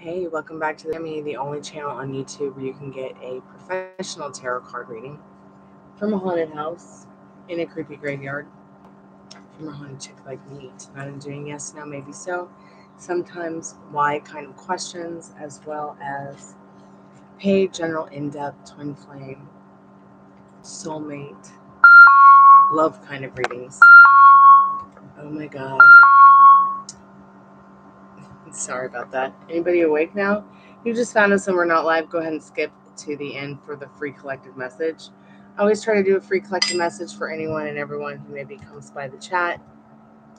Hey, welcome back to the only channel on YouTube where you can get a professional tarot card reading from a haunted house in a creepy graveyard from a haunted chick like me. Tonight I'm doing yes, no, maybe so. Sometimes why kind of questions, as well as paid, general, in-depth, twin flame, soulmate, love kind of readings. Oh my god. Sorry about that. Anybody awake now? You just found us and we're not live. Go ahead and skip to the end for the free collective message. I always try to do a free collective message for anyone and everyone who maybe comes by the chat,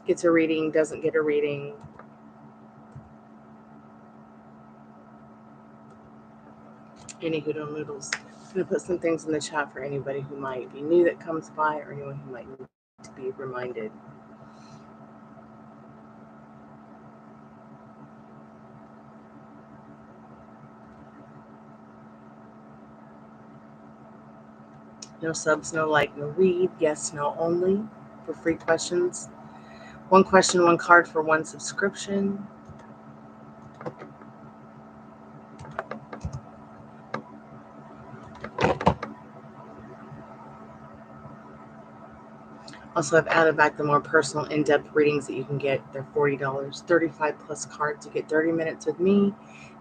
gets a reading, doesn't get a reading. Any hoodoo noodles. I'm going to put some things in the chat for anybody who might be new that comes by or anyone who might need to be reminded. No subs, no like, no read. Yes, no only for free questions. One question, one card for one subscription. Also, I've added back the more personal, in-depth readings that you can get. They're $40, 35 plus cards. You get 30 minutes with me.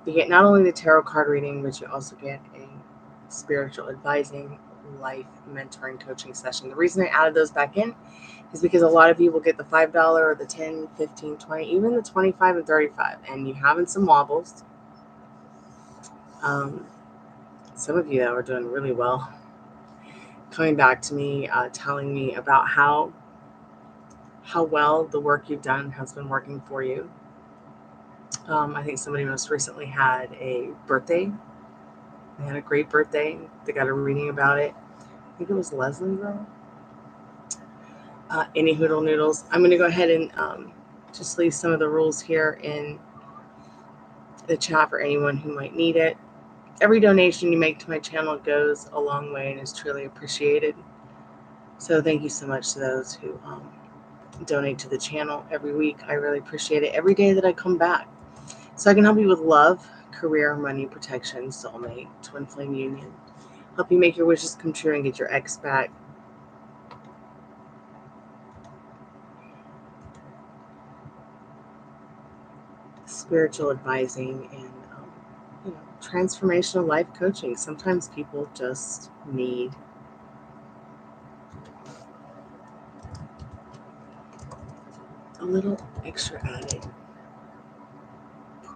You get not only the tarot card reading, but you also get a spiritual advising, life mentoring, coaching session. The reason I added those back in is because a lot of you will get the $5 or the 10, 15, 20, even the 25 and 35, and you're having some wobbles. Some of you that are doing really well, coming back to me, telling me about how well the work you've done has been working for you. I think somebody most recently had a birthday. They had a great birthday. They got a reading about it. I think it was Leslie, though. Any hoodle noodles. I'm going to go ahead and just leave some of the rules here in the chat for anyone who might need it. Every donation you make to my channel goes a long way and is truly appreciated. So thank you so much to those who donate to the channel every week. I really appreciate it. Every day that I come back. So I can help you with love, career, money, protection, soulmate, twin flame union. Help you make your wishes come true and get your ex back. Spiritual advising and transformational life coaching. Sometimes people just need a little extra added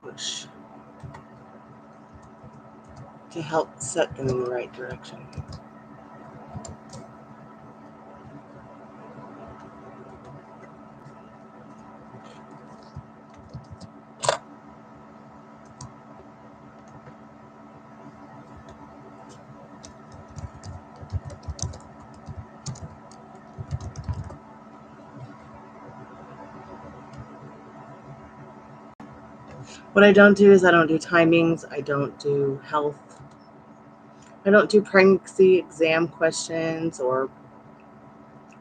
push to help set them in the right direction. What I don't do is I don't do timings. I don't do health. I don't do pregnancy exam questions or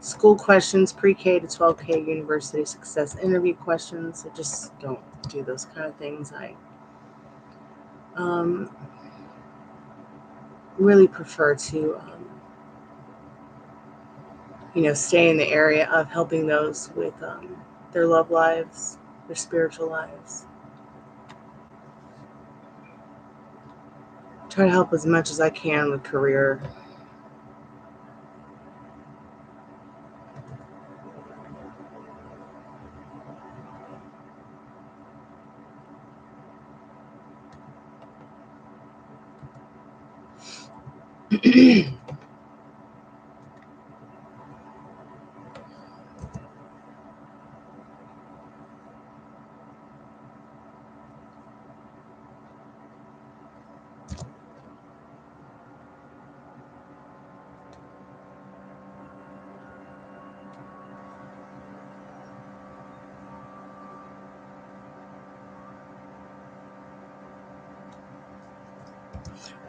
school questions, pre-K to 12K university success interview questions. I just don't do those kind of things. I really prefer to, stay in the area of helping those with their love lives, their spiritual lives. Try to help as much as I can with career.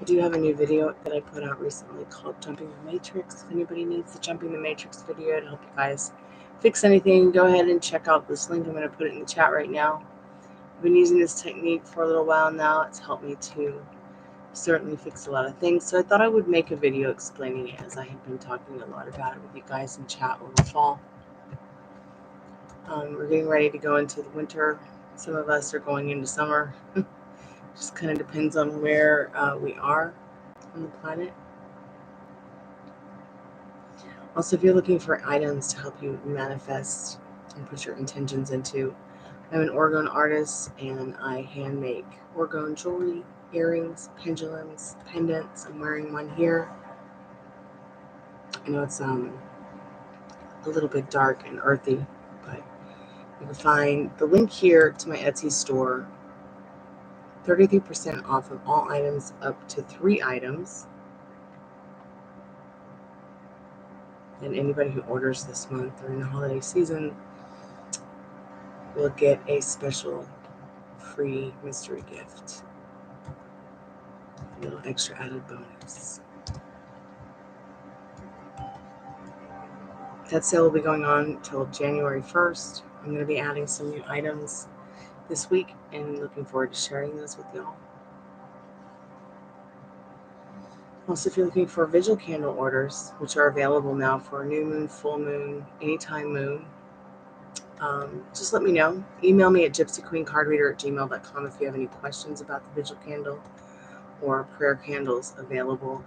I do have a new video that I put out recently called Jumping the Matrix. If anybody needs the Jumping the Matrix video to help you guys fix anything, go ahead and check out this link. I'm going to put it in the chat right now. I've been using this technique for a little while now. It's helped me to certainly fix a lot of things. So I thought I would make a video explaining it, as I have been talking a lot about it with you guys in chat over fall. We're getting ready to go into the winter. Some of us are going into summer. Just kind of depends on where we are on the planet. Also, if you're looking for items to help you manifest and put your intentions into, I'm an orgone artist and I hand make orgone jewelry, earrings, pendulums, pendants. I'm wearing one here. I know it's a little bit dark and earthy, but you can find the link here to my Etsy store. 33% off of all items up to 3 items. And anybody who orders this month during the holiday season will get a special free mystery gift. A little extra added bonus. That sale will be going on until January 1st. I'm going to be adding some new items this week and looking forward to sharing those with y'all. Also, if you're looking for visual candle orders, which are available now for new moon, full moon, anytime moon, just let me know. Email me at gypsyqueencardreader@gmail.com if you have any questions about the visual candle or prayer candles available.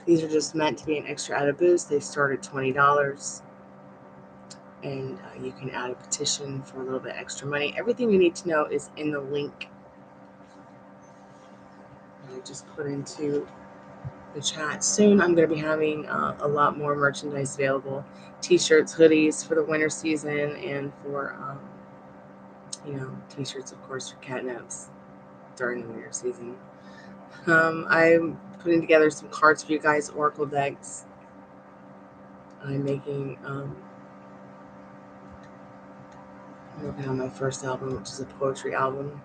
These are just meant to be an extra added boost. They start at $20, and you can add a petition for a little bit extra money. Everything you need to know is in the link I just put into the chat. Soon I'm going to be having a lot more merchandise available. T-shirts, hoodies for the winter season, and for t-shirts, of course, for catnaps during the winter season. I'm putting together some cards for you guys, oracle decks. I'm making I'm working on my first album, which is a poetry album.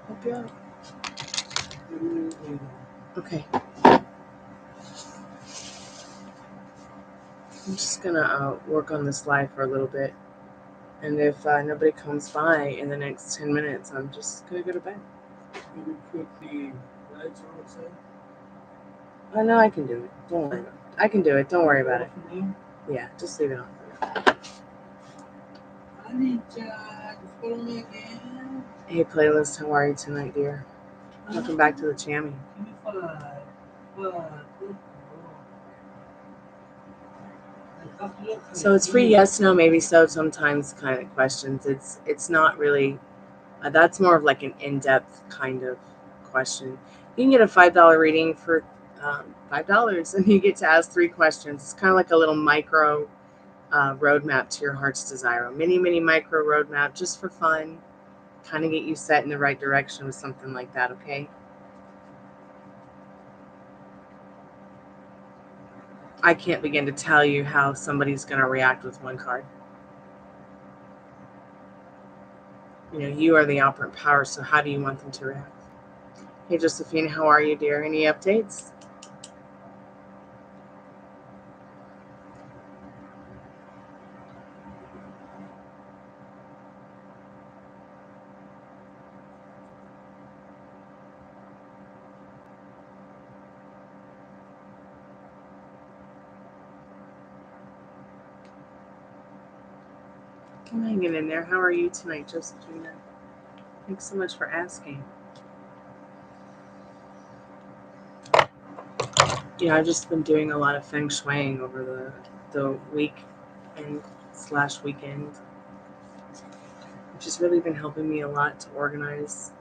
Help you out. Okay. I'm just gonna work on this live for a little bit, and if nobody comes by in the next 10 minutes, I'm just gonna go to bed. Can we put the lights on outside? I know I can do it. Don't worry about it. I can do it. Don't worry about it. Yeah, just leave it on. Hey, playlist. How are you tonight, dear? Welcome back to the Chammy. So it's free yes, no, maybe so, sometimes kind of questions. It's not really, that's more of like an in-depth kind of question. You can get a $5 reading for $5 and you get to ask 3 questions. It's kind of like a little micro roadmap to your heart's desire. A mini micro roadmap just for fun. Kind of get you set in the right direction with something like that, okay? I can't begin to tell you how somebody's going to react with one card. You know, you are the operant power, so how do you want them to react? Hey, Josephine, how are you, dear? Any updates? I'm hanging in there. How are you tonight, Josephine? Thanks so much for asking. You know, I've just been doing a lot of feng shuiing over the week and / weekend, which has really been helping me a lot to organize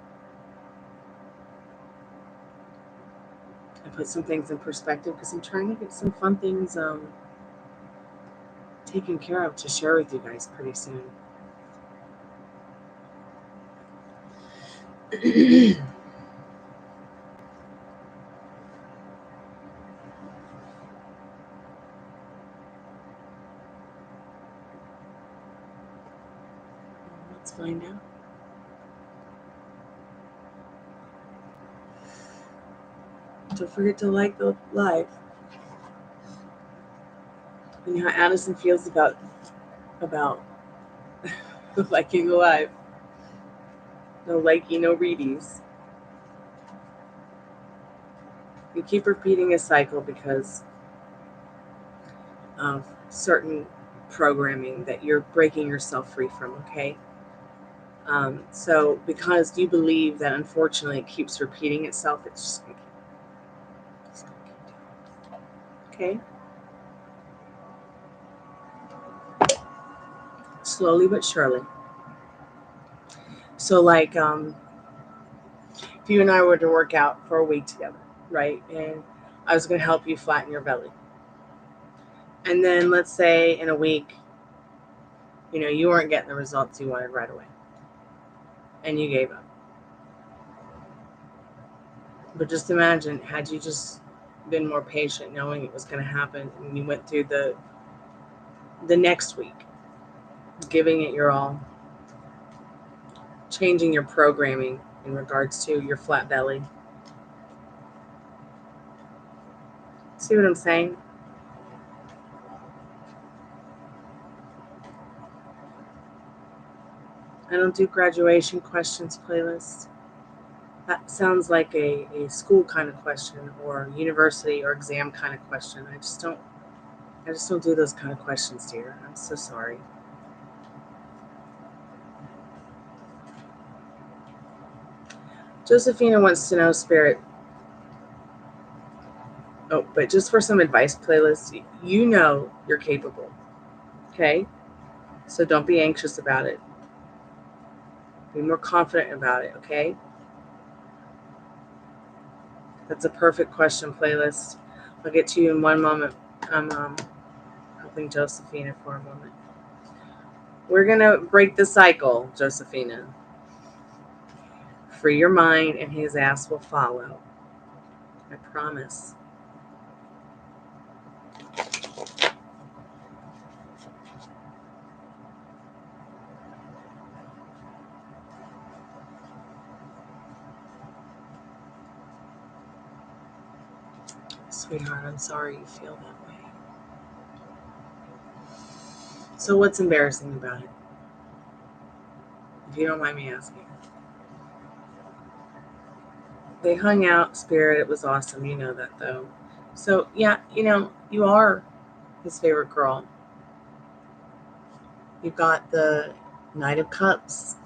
and put some things in perspective because I'm trying to get some fun things taken care of to share with you guys pretty soon. Let's find out. Don't forget to like the live. You know how Addison feels about liking the live. No likey, no readies. You keep repeating a cycle because of certain programming that you're breaking yourself free from, okay? So because you believe that unfortunately it keeps repeating itself, it's just going to keep doing it. Okay? Slowly but surely. So like if you and I were to work out for a week together, right? And I was going to help you flatten your belly. And then let's say in a week, you know, you weren't getting the results you wanted right away. And you gave up. But just imagine, had you just been more patient, knowing it was going to happen, and you went through the next week, giving it your all, changing your programming in regards to your flat belly. See what I'm saying? I don't do graduation questions playlists. That sounds like a school kind of question or university or exam kind of question. I just don't do those kind of questions, dear. I'm so sorry. Josephina wants to know, Spirit. Oh, but just for some advice, playlist, you know you're capable. Okay? So don't be anxious about it. Be more confident about it, okay? That's a perfect question, playlist. I'll get to you in one moment. I'm helping Josephina for a moment. We're going to break the cycle, Josephina. Free your mind and his ass will follow. I promise. Sweetheart, I'm sorry you feel that way. So what's embarrassing about it? If you don't mind me asking. They hung out, Spirit. It was awesome. You know that, though. So, yeah, you are his favorite girl. You've got the Knight of Cups.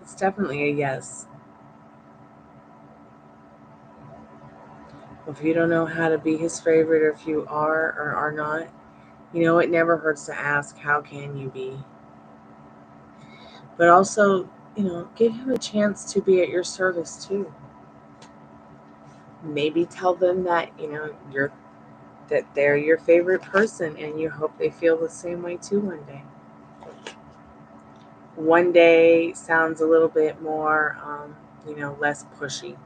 It's definitely a yes. If you don't know how to be his favorite, or if you are or are not, it never hurts to ask, how can you be? But also, give him a chance to be at your service too. Maybe tell them that, they're your favorite person, and you hope they feel the same way too one day. One day sounds a little bit more, less pushy.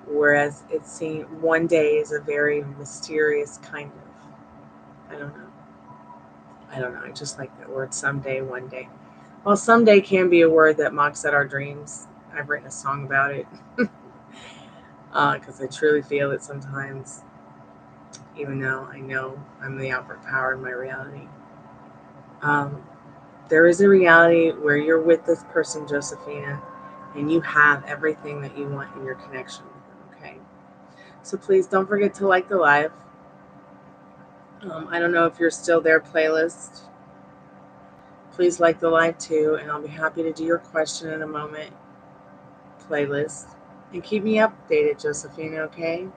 Whereas it seems one day is a very mysterious kind of, I don't know. I just like that word, someday, one day. Well, someday can be a word that mocks at our dreams. I've written a song about it because I truly feel it sometimes, even though I know I'm the outward power in my reality. There is a reality where you're with this person, Josephina, and you have everything that you want in your connection with them, okay? So please don't forget to like the live. I don't know if you're still there, playlist. Please like the live too, and I'll be happy to do your question in a moment, playlist. And keep me updated, Josephina, okay?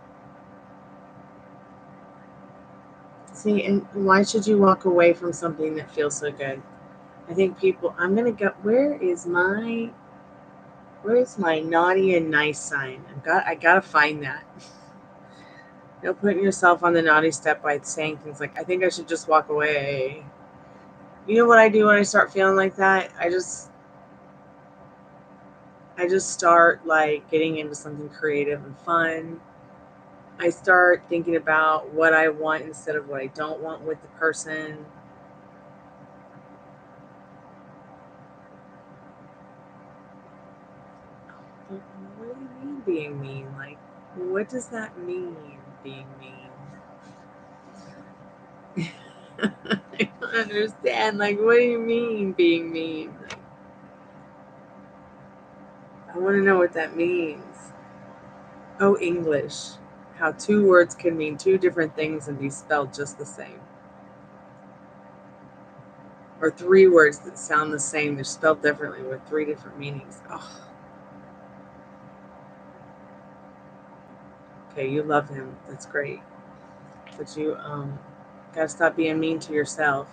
See, and why should you walk away from something that feels so good? I think people, I'm going to go, where's my naughty and nice sign? I got to find that. Putting yourself on the naughty step by saying things like, I think I should just walk away. You know what I do when I start feeling like that? I just start like getting into something creative and fun. I start thinking about what I want instead of what I don't want with the person. What do you mean being mean? Like, what does that mean, being mean? I don't understand. Like, what do you mean being mean? Like, I want to know what that means. Oh, English. How two words can mean two different things and be spelled just the same. Or three words that sound the same, they're spelled differently with three different meanings. Oh. Okay, you love him. That's great. But you gotta stop being mean to yourself.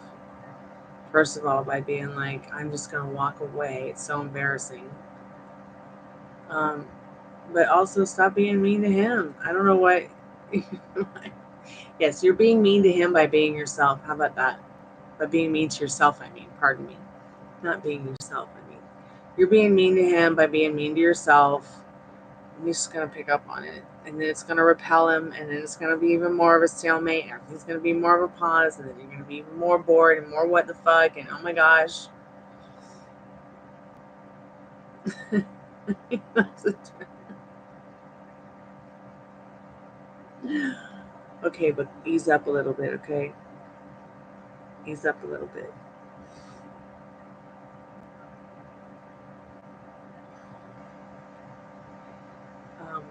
First of all, by being like, I'm just gonna walk away. It's so embarrassing. But also stop being mean to him. I don't know what. Yes, you're being mean to him by being yourself. How about that? By being mean to yourself, pardon me. Not being yourself, You're being mean to him by being mean to yourself. And he's just going to pick up on it. And then it's going to repel him. And then it's going to be even more of a stalemate. Everything's going to be more of a pause. And then you're going to be even more bored and more what the fuck. And oh my gosh. Okay, but ease up a little bit, okay? Ease up a little bit.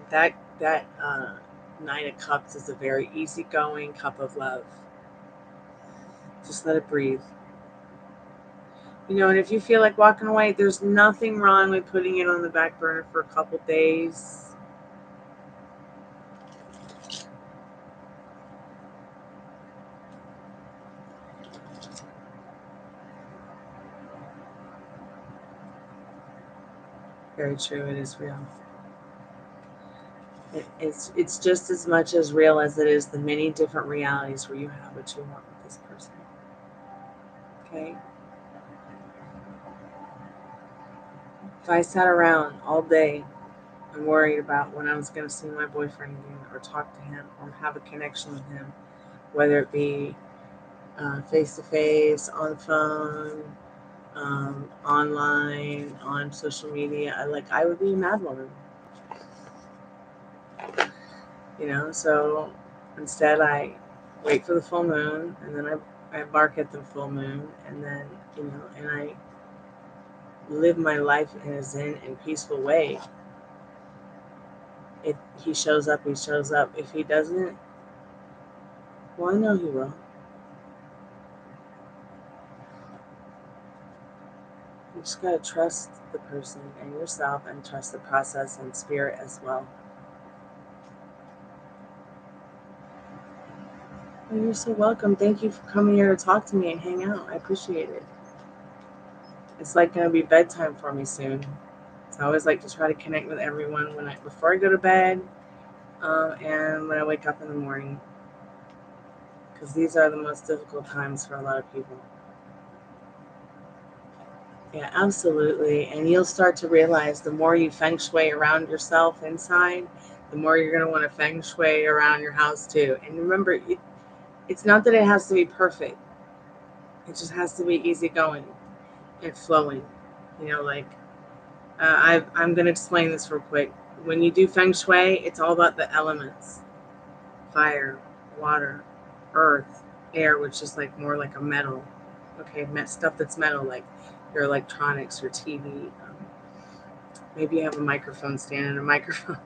That Nine of Cups is a very easygoing cup of love. Just let it breathe. And if you feel like walking away, there's nothing wrong with putting it on the back burner for a couple days. Very true. It is real. It's just as much as real as it is the many different realities where you have what you want with this person. Okay? If I sat around all day and worried about when I was going to see my boyfriend again, or talk to him, or have a connection with him, whether it be face-to-face, on the phone, online, on social media, I would be a mad woman. So instead I wait for the full moon, and then I bark at the full moon, and then, and I live my life in a zen and peaceful way. If he shows up, he shows up. If he doesn't, well, I know he will. You just gotta trust the person and yourself, and trust the process and spirit as well. Well, you're so welcome. Thank you for coming here to talk to me and hang out. I appreciate it. It's like gonna be bedtime for me soon. So I always like to try to connect with everyone before I go to bed, and when I wake up in the morning, because these are the most difficult times for a lot of people. Yeah, absolutely. And you'll start to realize the more you feng shui around yourself inside, the more you're going to want to feng shui around your house too. And remember, it's not that it has to be perfect. It just has to be easygoing and flowing. Like I'm going to explain this real quick. When you do feng shui, it's all about the elements: fire, water, earth, air, which is like more like a metal. Okay, stuff that's metal, like your electronics, your TV. Maybe you have a microphone stand and a microphone.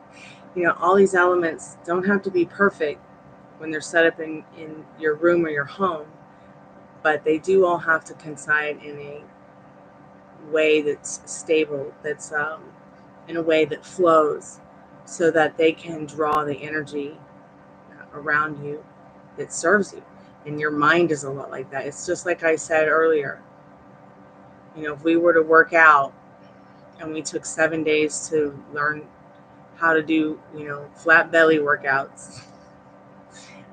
All these elements don't have to be perfect when they're set up in your room or your home, but they do all have to coincide in a way that's stable, that's in a way that flows, so that they can draw the energy around you that serves you. And your mind is a lot like that. It's just like I said earlier. If we were to work out and we took 7 days to learn how to do, flat belly workouts,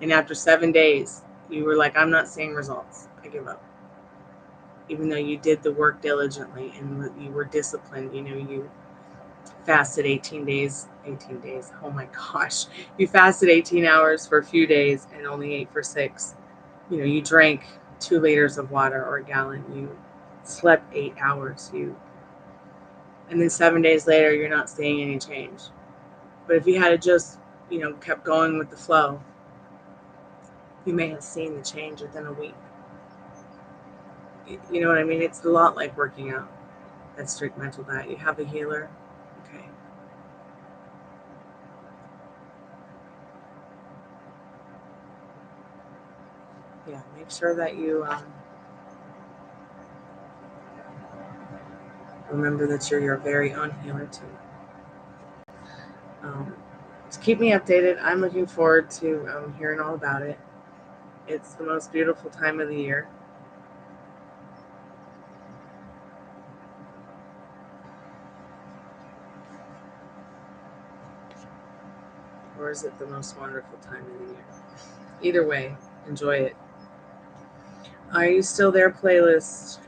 and after 7 days, you were like, I'm not seeing results, I give up. Even though you did the work diligently and you were disciplined, you fasted 18 days. Oh my gosh. You fasted 18 hours for a few days and only ate for 6. You drank 2 liters of water or a gallon. You slept 8 hours. And then 7 days later, you're not seeing any change. But if you had just, kept going with the flow, you may have seen the change within a week. You know what I mean? It's a lot like working out. That strict mental diet. You have a healer. Okay. Yeah, make sure that you remember that you're your very own healer too. To keep me updated, I'm looking forward to hearing all about it. It's the most beautiful time of the year. Or is it the most wonderful time of the year? Either way, enjoy it. Are you still there, playlist?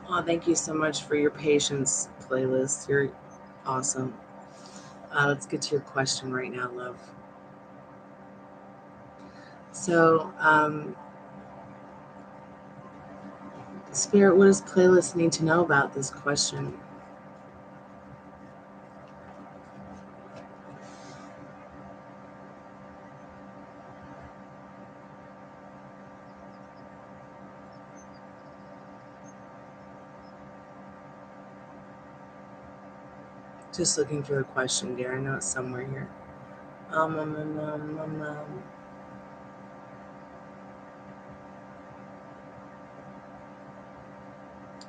Oh, thank you so much for your patience, playlist. You're awesome. Let's get to your question right now, love. So, Spirit, what does playlist need to know about this question? Just looking for the question, dear. I know it's somewhere here.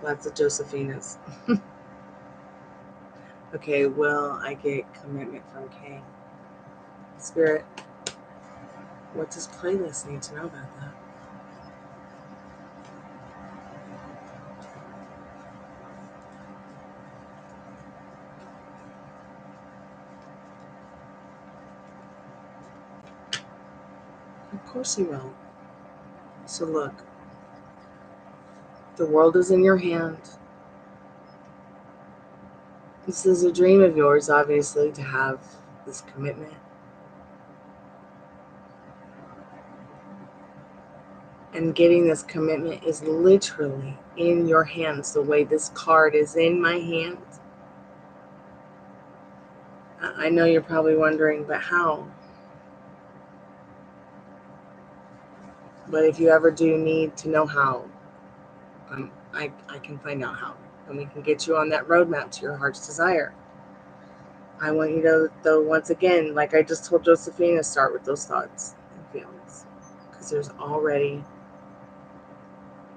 Lots of Josephinas. Okay, will I get commitment from Kay? Spirit, what does playlist need to know about that? Of course he will. So look, the world is in your hand. This is a dream of yours, obviously, to have this commitment. And getting this commitment is literally in your hands, the way this card is in my hands. I know you're probably wondering, but how? But if you ever do need to know how, I can find out how. And we can get you on that roadmap to your heart's desire. I want you to, though, once again, like I just told Josephine, to start with those thoughts and feelings. Because there's already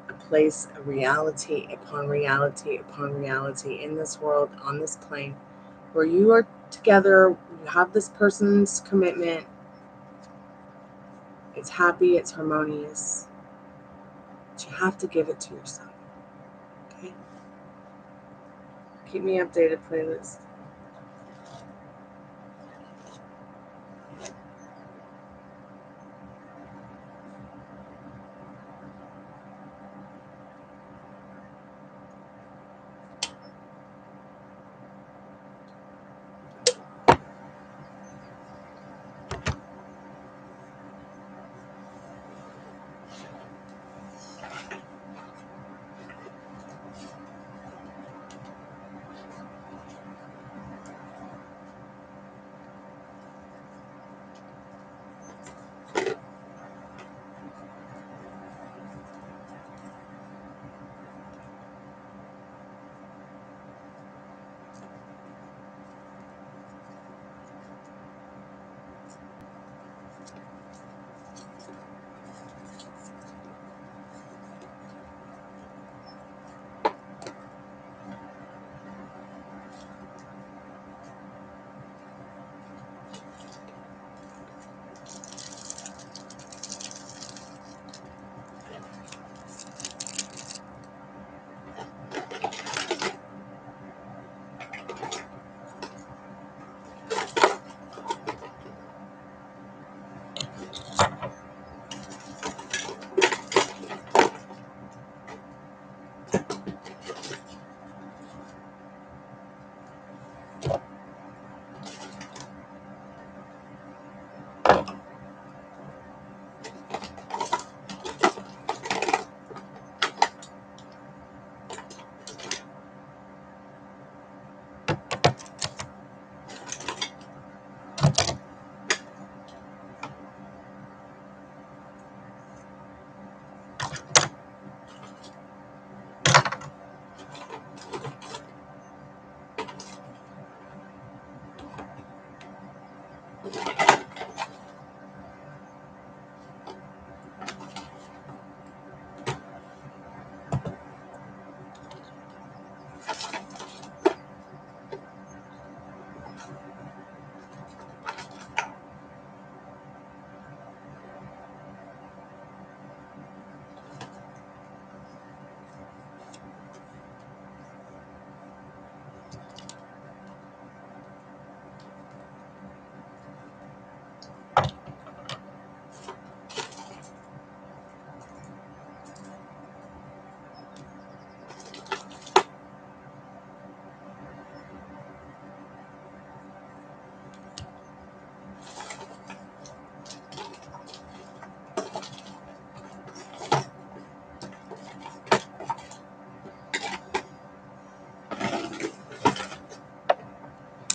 a place, a reality upon reality upon reality in this world, on this plane, where you are together, you have this person's commitment. It's happy, it's harmonious. But you have to give it to yourself. Okay? Keep me updated, playlist.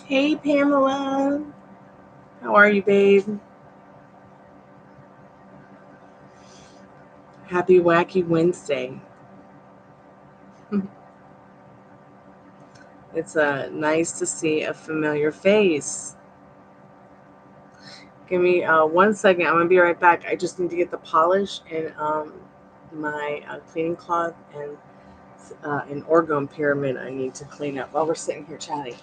Hey, Pamela. How are you, babe? Happy Wacky Wednesday. It's nice to see a familiar face. Give me 1 second. I'm going to be right back. I just need to get the polish and my cleaning cloth and an orgone pyramid I need to clean up while we're sitting here chatting.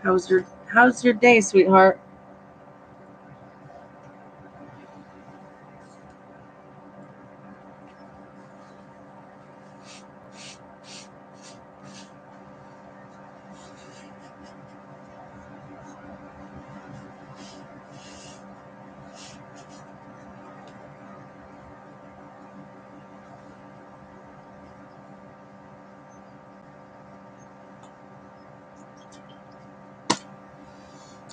How's your day, sweetheart?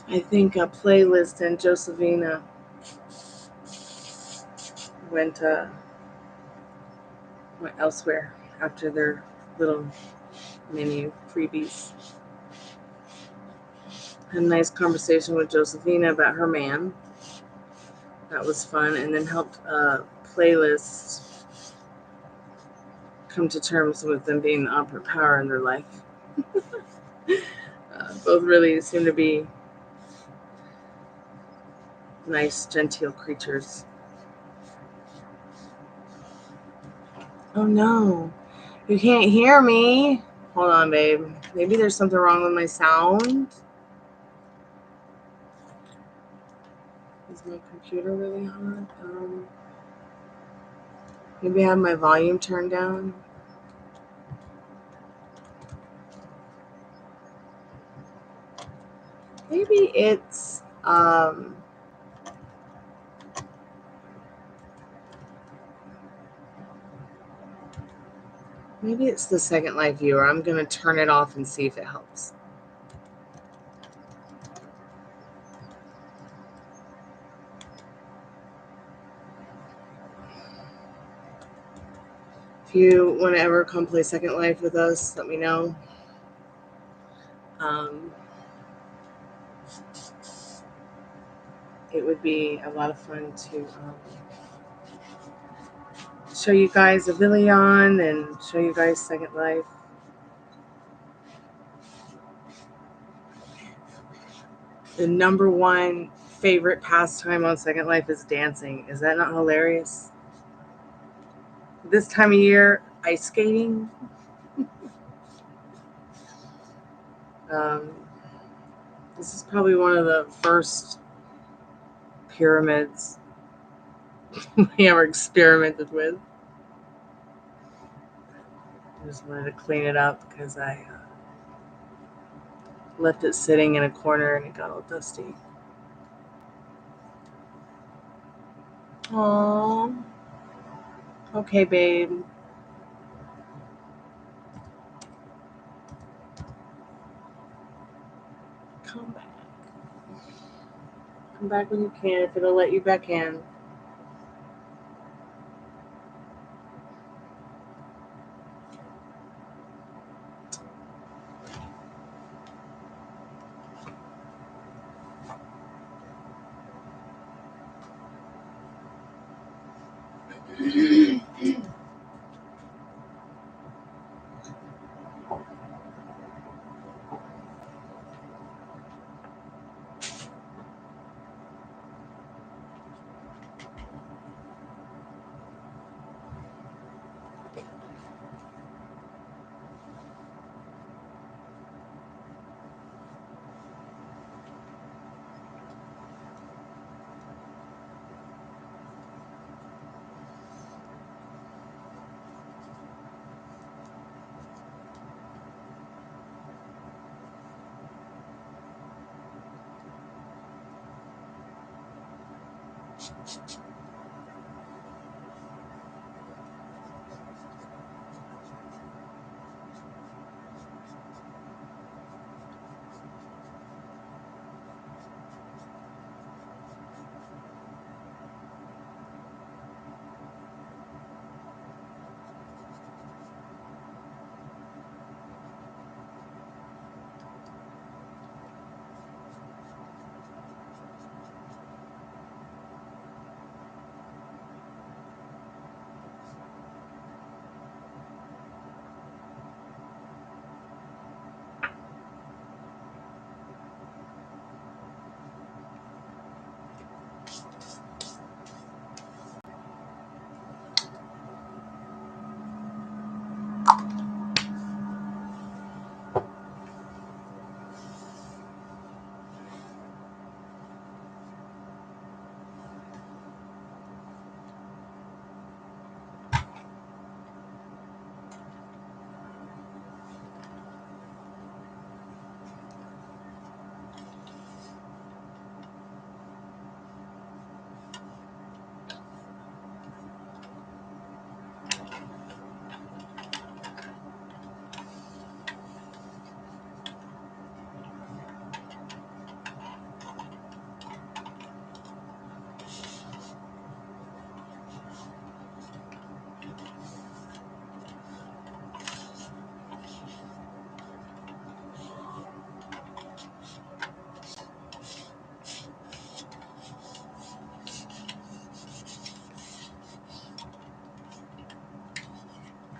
I think a playlist and Josephina went elsewhere after their little mini freebies. Had a nice conversation with Josephina about her man. That was fun, and then helped playlist come to terms with them being the opposite power in their life. Both really seem to be nice, genteel creatures. Oh no, you can't hear me. Hold on, babe. Maybe there's something wrong with my sound. Is my computer really hot? Maybe I have my volume turned down. Maybe it's maybe it's the Second Life viewer. I'm gonna turn it off and see if it helps. If you want to ever come play Second Life with us, let me know. It would be a lot of fun to show you guys Avilion and show you guys Second Life. The number one favorite pastime on Second Life is dancing. Is that not hilarious? This time of year, ice skating. This is probably one of the first pyramids we ever experimented with. I just wanted to clean it up because I left it sitting in a corner and it got all dusty. Aww. Okay, babe. Come back. Come back when you can, if it'll let you back in.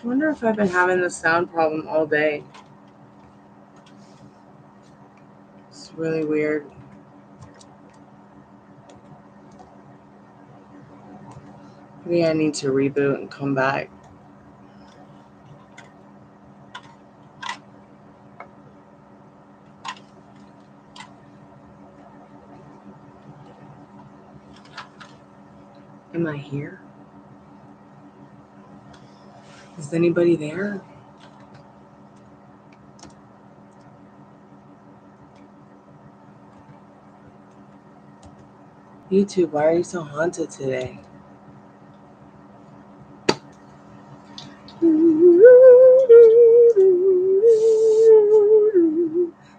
I wonder if I've been having this sound problem all day. It's really weird. Maybe I need to reboot and come back. Am I here? Is anybody there? YouTube, why are you so haunted today?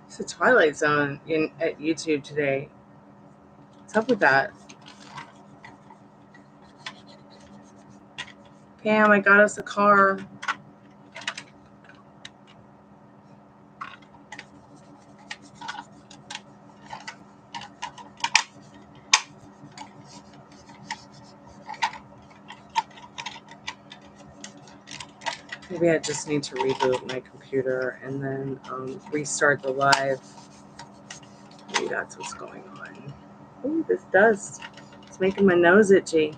It's a Twilight Zone at YouTube today. What's up with that? Pam, I got us a car. Maybe I just need to reboot my computer and then restart the live. Maybe that's what's going on. Ooh, this dust. It's making my nose itchy.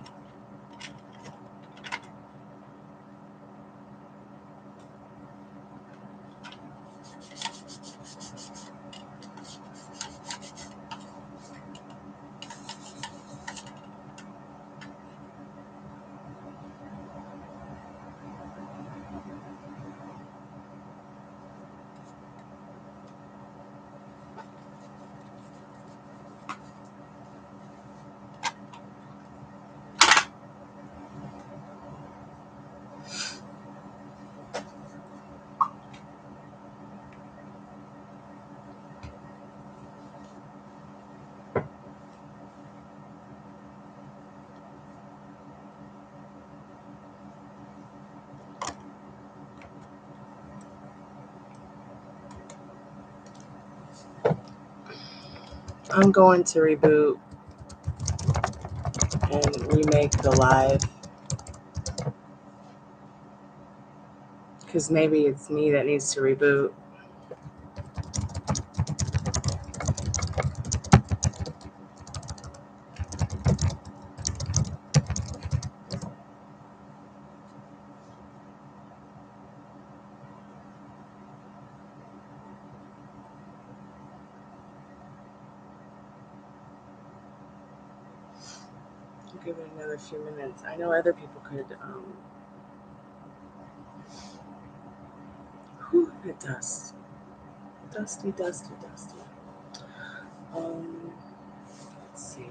I'm going to reboot and remake the live. Because maybe it's me that needs to reboot. I'll give it another few minutes. I know other people could. The dust. Dusty, dusty, dusty. Let's see.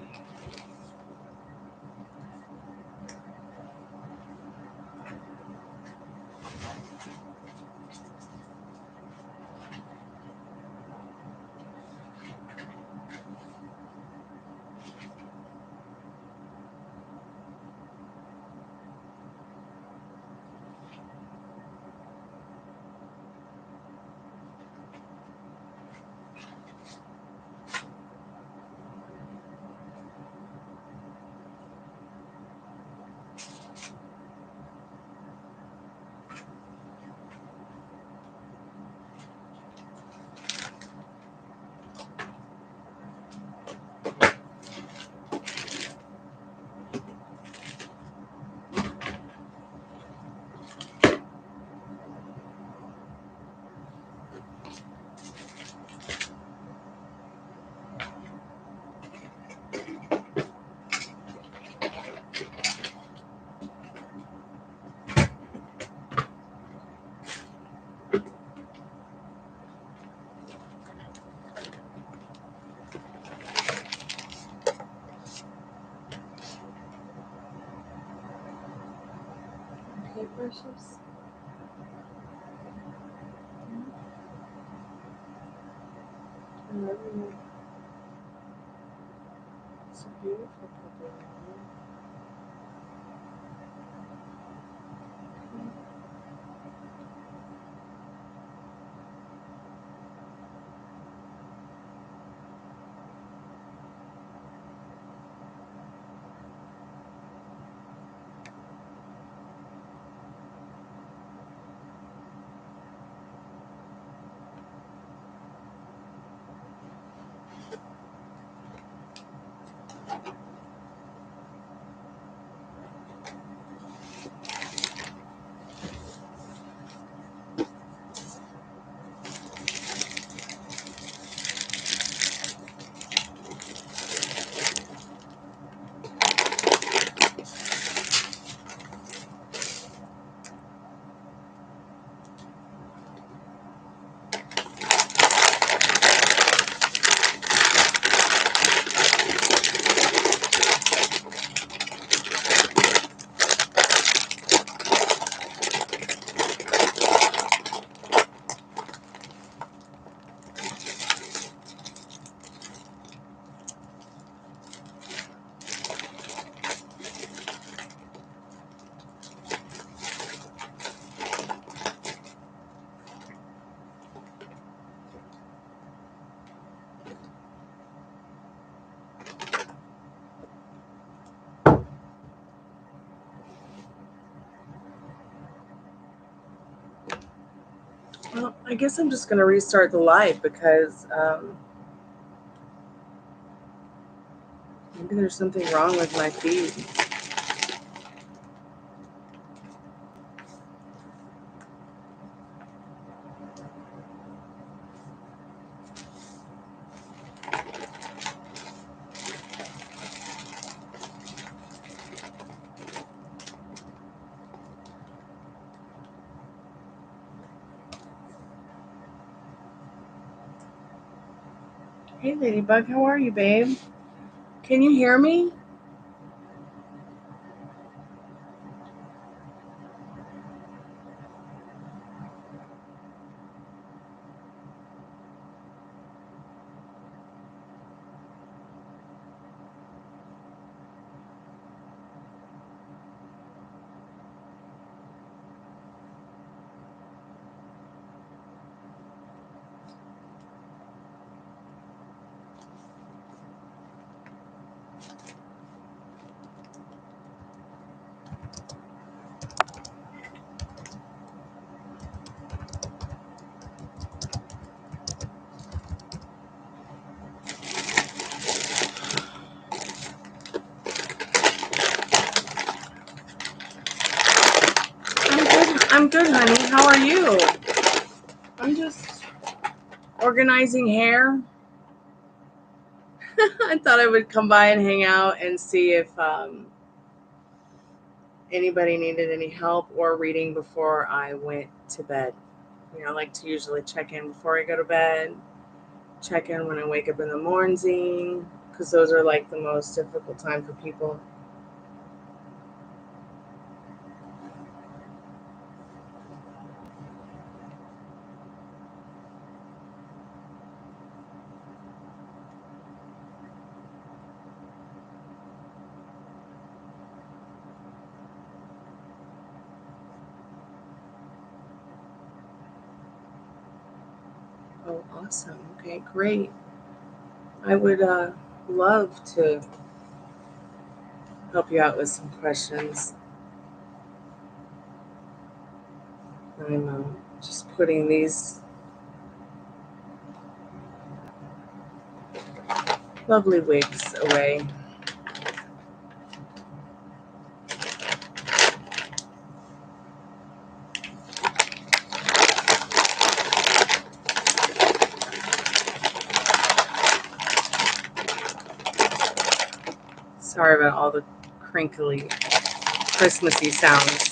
Paintbrushes. I love you. It's a beautiful purple. Well, I guess I'm just going to restart the live because maybe there's something wrong with my feed. Hey, Ladybug, how are you, babe? Can you hear me? I'm good, honey. How are you? I'm just organizing hair. I thought I would come by and hang out and see if anybody needed any help or reading before I went to bed. You know, I like to usually check in before I go to bed, check in when I wake up in the morning, because those are like the most difficult time for people. Oh, awesome. Okay, great. I would love to help you out with some questions. I'm just putting these lovely wigs away. Sorry about all the crinkly, Christmassy sounds.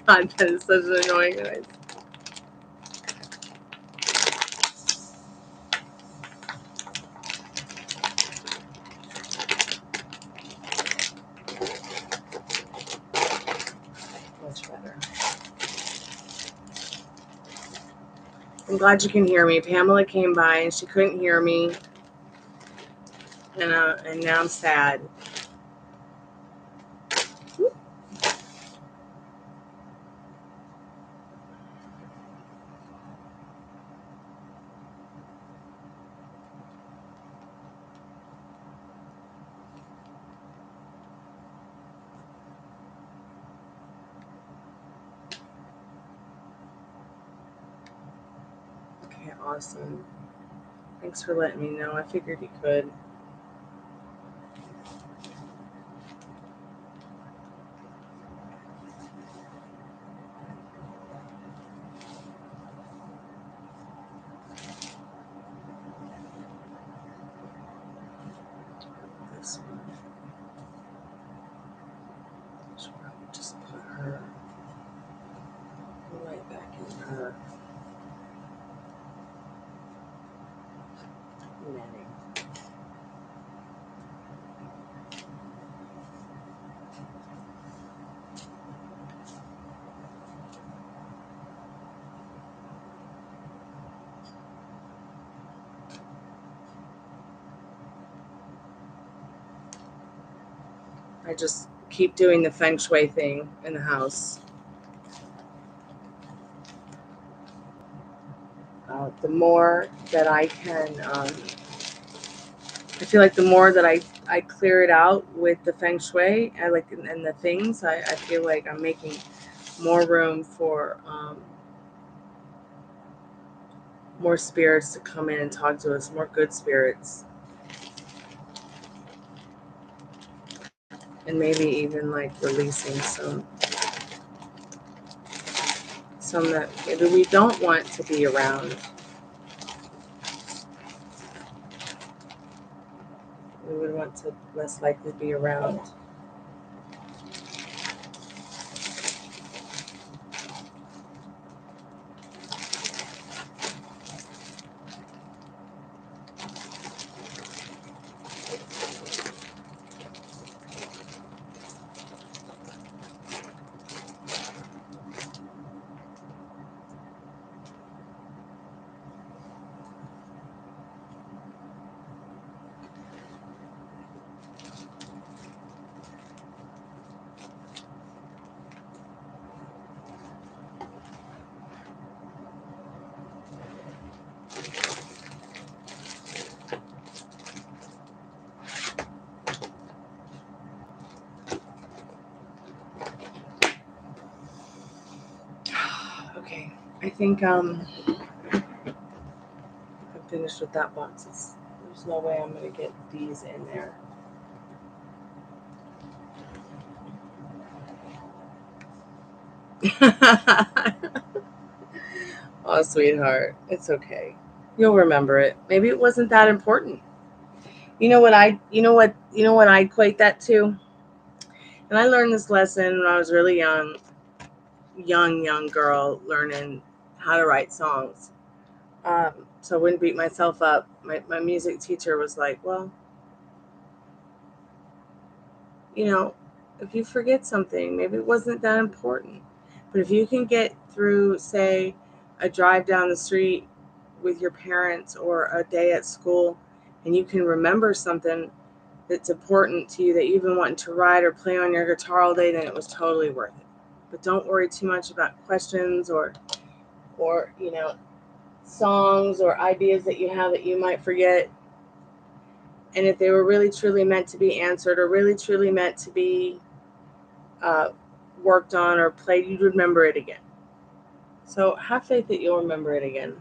God, that is such an annoying noise. Much better. I'm glad you can hear me. Pamela came by and she couldn't hear me, and now I'm sad. Okay, awesome. Thanks for letting me know. I figured you could. This one. Should probably just put her right back in her netting. I just keep doing the feng shui thing in the house. The more that I can, I feel like the more that I clear it out with the feng shui, and the things, I feel like I'm making more room for more spirits to come in and talk to us, more good spirits. And maybe even like releasing some that maybe we don't want to be around. We would want to less likely be around. Okay, I think I'm finished with that box. There's no way I'm going to get these in there. Oh, sweetheart, it's okay. You'll remember it. Maybe it wasn't that important. You know what I equate that to? And I learned this lesson when I was really young girl learning how to write songs. So I wouldn't beat myself up. My music teacher was like, well, if you forget something, maybe it wasn't that important. But if you can get through, say, a drive down the street with your parents or a day at school, and you can remember something that's important to you that you've been wanting to write or play on your guitar all day, then it was totally worth it. But don't worry too much about questions or songs or ideas that you have that you might forget. And if they were really truly meant to be answered or really truly meant to be worked on or played, you'd remember it again. So have faith that you'll remember it again.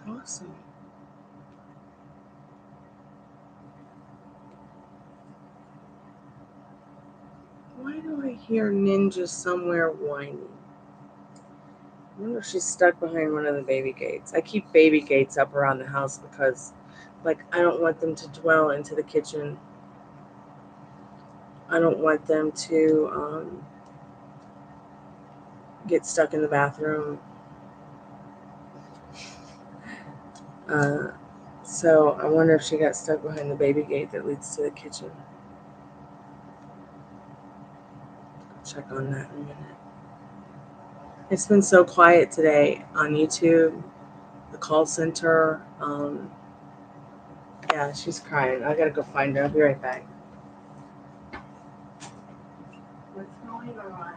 Awesome. Why do I hear Ninja somewhere whining? I wonder if she's stuck behind one of the baby gates. I keep baby gates up around the house because, I don't want them to dwell into the kitchen. I don't want them to get stuck in the bathroom. So I wonder if she got stuck behind the baby gate that leads to the kitchen. I'll check on that in a minute. It's been so quiet today on YouTube, the call center. Yeah, she's crying. I gotta go find her. I'll be right back. What's going on?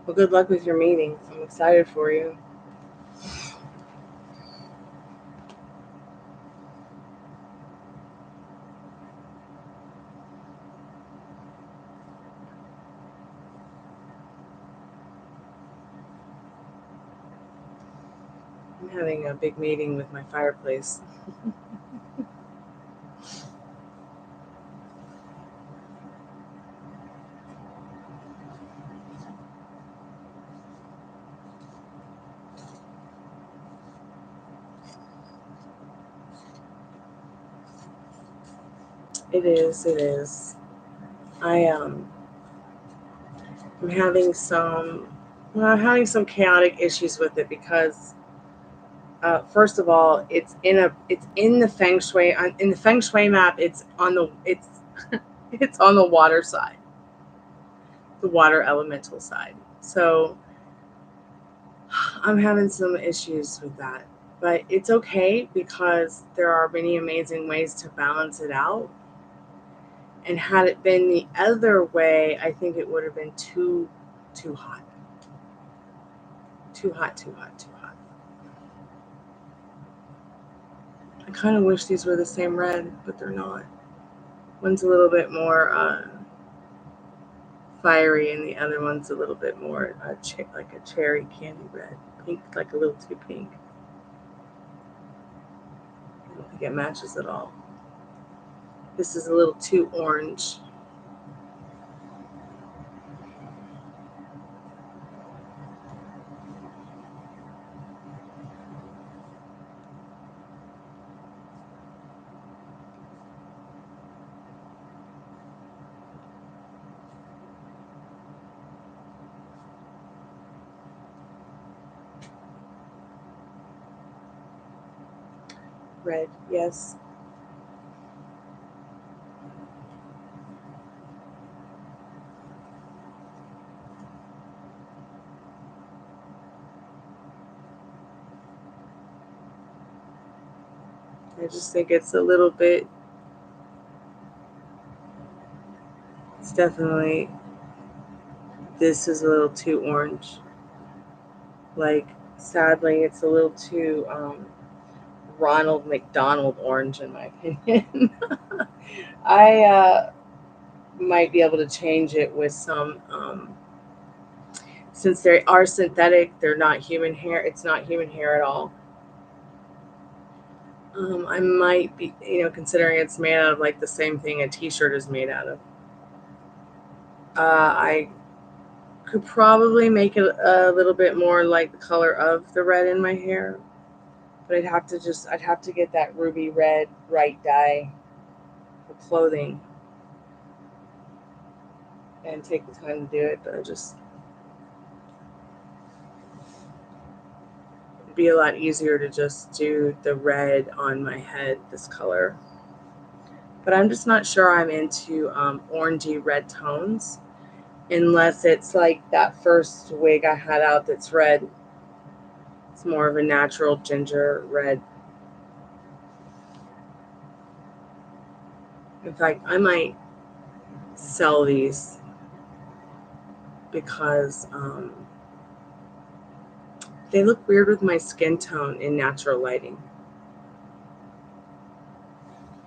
Well, good luck with your meeting. I'm excited for you. I'm having a big meeting with my fireplace. It is. It is. I'm having some chaotic issues with it because first of all, it's in the feng shui in the feng shui map. It's it's on the water side, the water elemental side. So I'm having some issues with that, but it's okay because there are many amazing ways to balance it out. And had it been the other way, I think it would have been too hot. Too hot, too hot, too hot. I kind of wish these were the same red, but they're not. One's a little bit more fiery, and the other one's a little bit more like a cherry candy red. Pink, like a little too pink. I don't think it matches at all. This is a little too orange. Red, yes. I just think it's a little bit, it's definitely, this is a little too orange. Like, sadly, it's a little too Ronald McDonald orange, in my opinion. I might be able to change it with some, since they are synthetic, they're not human hair. It's not human hair at all. I might be, considering it's made out of like the same thing a t-shirt is made out of. I could probably make it a little bit more like the color of the red in my hair, but I'd have to get that ruby red right dye for clothing and take the time to do it. But it'd be a lot easier to just do the red on my head, this color. But I'm just not sure I'm into orangey red tones, unless it's like that first wig I had out that's red. It's more of a natural ginger red. In fact, I might sell these because they look weird with my skin tone in natural lighting.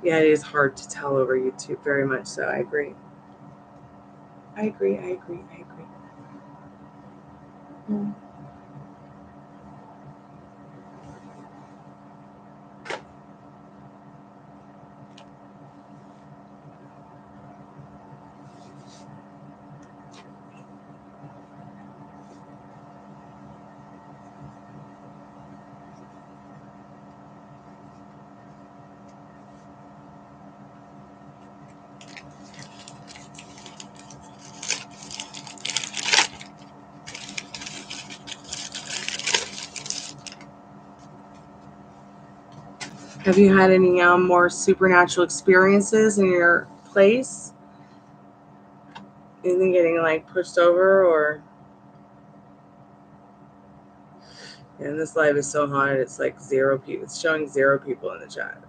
Yeah, it is hard to tell over YouTube, very much so. I agree. I agree. I agree. I agree. Mm. Have you had any more supernatural experiences in your place? Anything getting like pushed over or? And this live is so haunted. It's like 0 people. It's showing 0 people in the chat.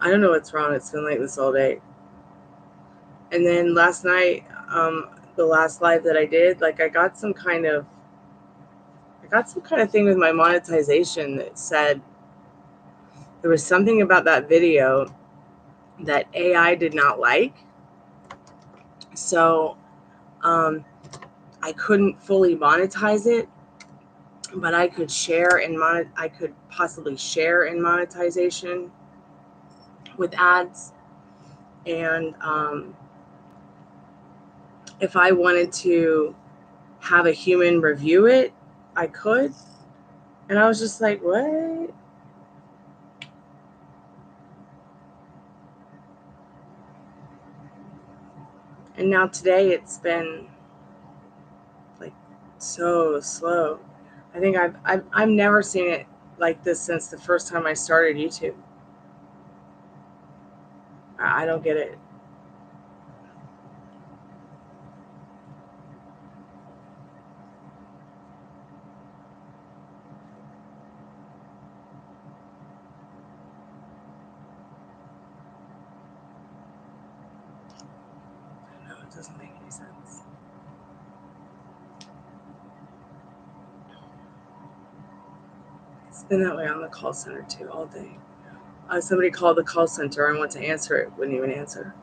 I don't know what's wrong. It's been like this all day. And then last night, the last live that I did, like I got some kind of thing with my monetization that said there was something about that video that AI did not like. So I couldn't fully monetize it, but I could share and I could possibly share in monetization with ads. And if I wanted to have a human review it, I could. And I was just like, what? And now today it's been like so slow. I think I've never seen it like this since the first time I started YouTube. I don't get it. No, it doesn't make any sense. It's been that way on the call center too all day. Somebody called the call center. I went to answer it, wouldn't even answer.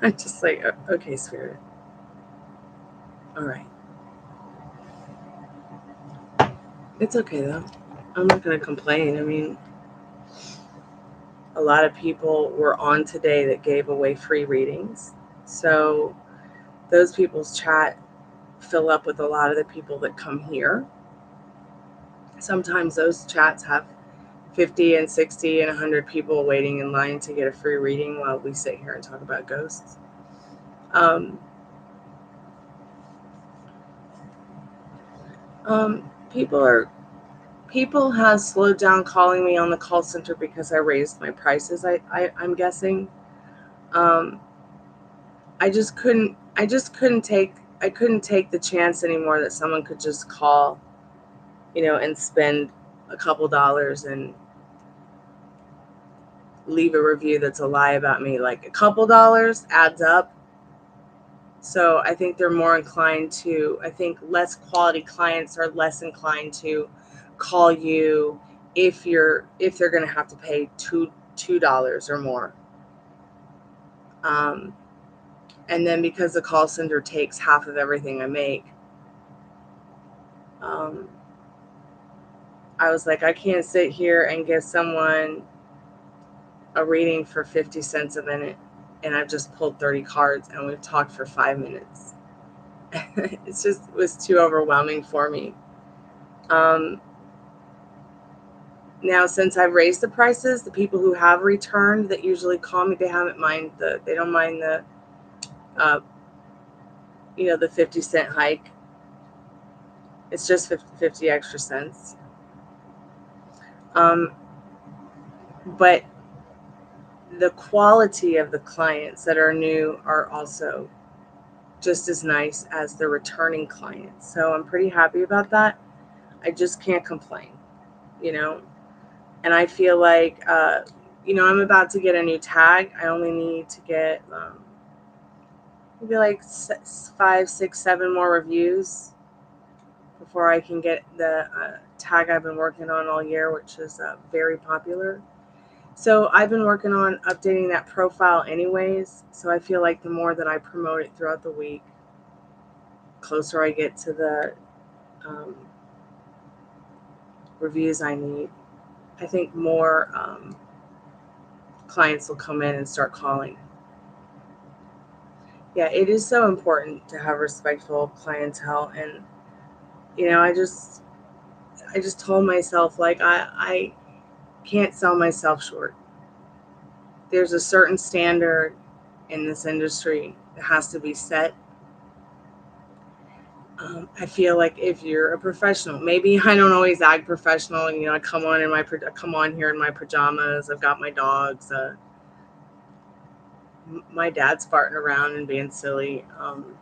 I'm just like, okay, Spirit. All right. It's okay though. I'm not going to complain. I mean, a lot of people were on today that gave away free readings. So those people's chat fill up with a lot of the people that come here. Sometimes those chats have 50 and 60 and 100 people waiting in line to get a free reading while we sit here and talk about ghosts. People have slowed down calling me on the call center because I raised my prices. I'm guessing. I couldn't take the chance anymore that someone could just call, and spend a couple dollars and leave a review that's a lie about me. Like a couple dollars adds up. So I think they're more inclined to, I think less quality clients are less inclined to call you if they're going to have to pay $2 or more. And then because the call center takes half of everything I make, I was like, I can't sit here and give someone a reading for 50 cents a minute, and I've just pulled 30 cards and we've talked for 5 minutes. It was too overwhelming for me. Now, since I've raised the prices, the people who have returned that usually call me, they don't mind the the 50-cent hike. It's just 50 extra cents. But the quality of the clients that are new are also just as nice as the returning clients. So I'm pretty happy about that. I just can't complain, And I feel like, I'm about to get a new tag. I only need to get maybe like 5, 6, 7 more reviews before I can get the tag I've been working on all year, which is very popular. So I've been working on updating that profile anyways. So I feel like the more that I promote it throughout the week, closer I get to the reviews I need. I think more clients will come in and start calling. Yeah, it is so important to have respectful clientele. And, I just told myself, like, I can't sell myself short. There's a certain standard in this industry that has to be set. I feel like if you're a professional, maybe I don't always act professional. I come on here in my pajamas. I've got my dogs. My dad's farting around and being silly. And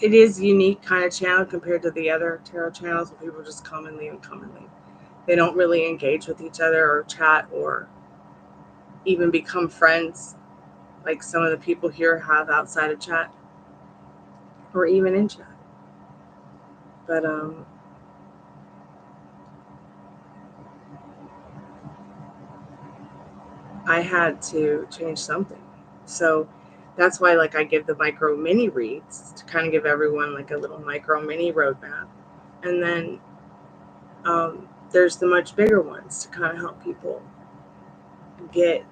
it is a unique kind of channel compared to the other tarot channels where people just come and leave and come and leave. They don't really engage with each other or chat or even become friends like some of the people here have outside of chat or even in chat. But I had to change something. So that's why like I give the micro mini reads to kind of give everyone like a little micro mini roadmap. And then there's the much bigger ones to kind of help people get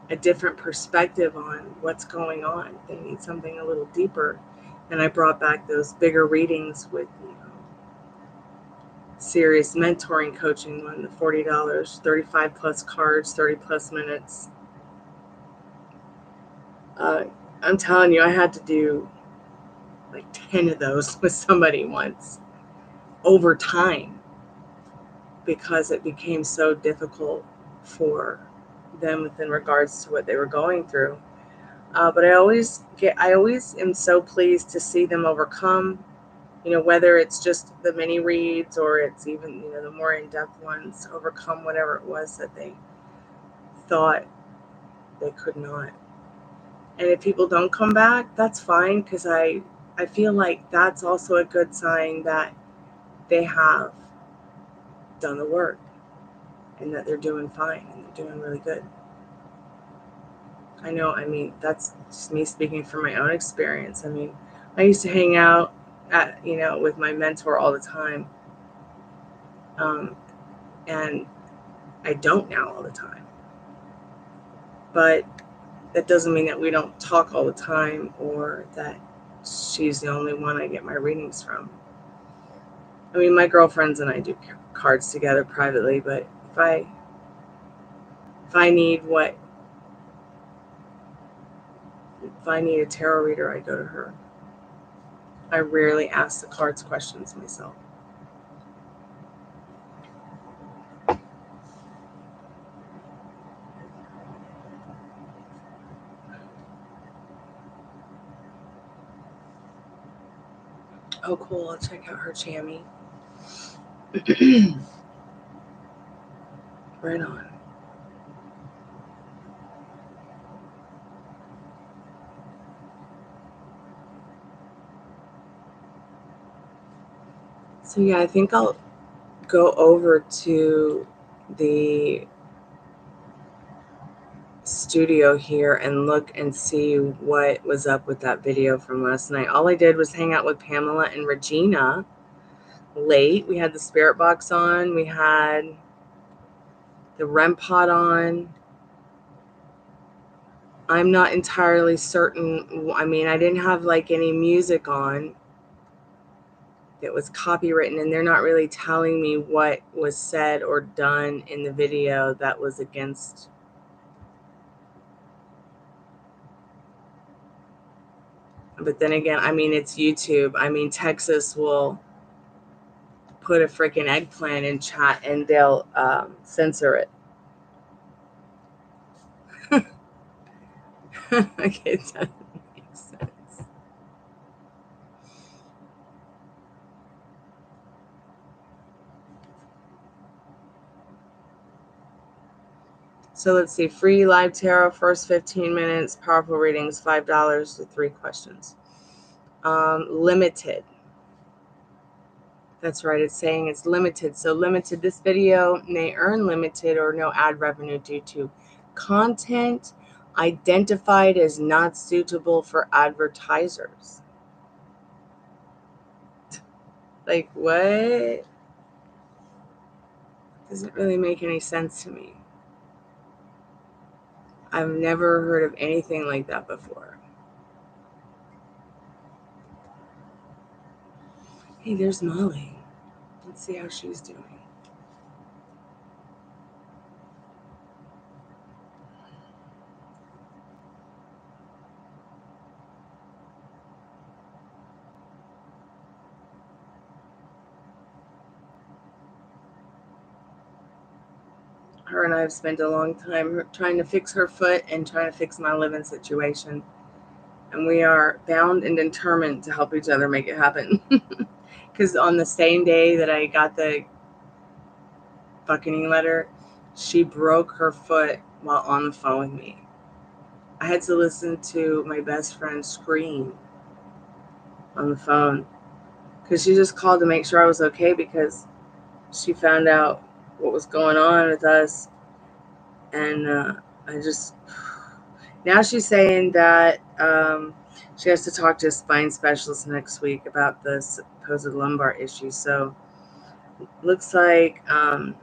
a different perspective on what's going on. They need something a little deeper. And I brought back those bigger readings with serious mentoring coaching one, the $40, 35 plus cards, 30 plus minutes. I'm telling you, I had to do like 10 of those with somebody once over time because it became so difficult for them within regards to what they were going through. But I always am so pleased to see them overcome, whether it's just the mini reads or it's even, the more in-depth ones, overcome whatever it was that they thought they could not. And if people don't come back, that's fine, because I feel like that's also a good sign that they have done the work and that they're doing fine and they're doing really good. That's just me speaking from my own experience. I used to hang out with my mentor all the time. And I don't now all the time. But that doesn't mean that we don't talk all the time or that she's the only one I get my readings from. My girlfriends and I do cards together privately, but if I need a tarot reader, I go to her. I rarely ask the cards questions myself. Oh, cool. I'll check out her Chammy. Right on. So yeah, I think I'll go over to the studio here and look and see what was up with that video from last night. All I did was hang out with Pamela and Regina late. We had the spirit box on. We had the REM pod on. I'm not entirely certain. I didn't have like any music on that was copywritten, and they're not really telling me what was said or done in the video that was against. But then again, it's YouTube. Texas will put a freaking eggplant in chat and they'll censor it. Okay, it doesn't make sense. So let's see. Free live tarot, first 15 minutes, powerful readings, $5 to 3 questions. Limited. That's right. It's saying it's limited. So limited. This video may earn limited or no ad revenue due to content identified as not suitable for advertisers. Like, what? Doesn't really make any sense to me. I've never heard of anything like that before. Hey, there's Molly. Let's see how she's doing. Her and I have spent a long time trying to fix her foot and trying to fix my living situation. And we are bound and determined to help each other make it happen. Because on the same day that I got the fucking letter, she broke her foot while on the phone with me. I had to listen to my best friend scream on the phone because she just called to make sure I was okay because she found out what was going on with us. And I just, now she's saying that she has to talk to a spine specialist next week about the supposed lumbar issue. So looks like, oh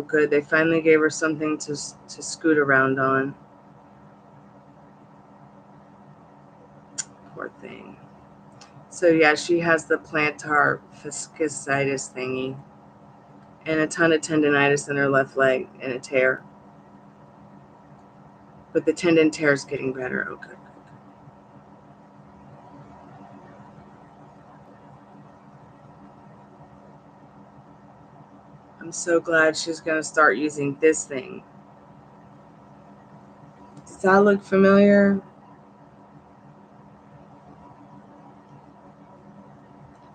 good, they finally gave her something to scoot around on. Poor thing. So yeah, she has the plantar fasciitis thingy and a ton of tendonitis in her left leg and a tear. But the tendon tear is getting better. Oh, good. I'm so glad she's going to start using this thing. Does that look familiar?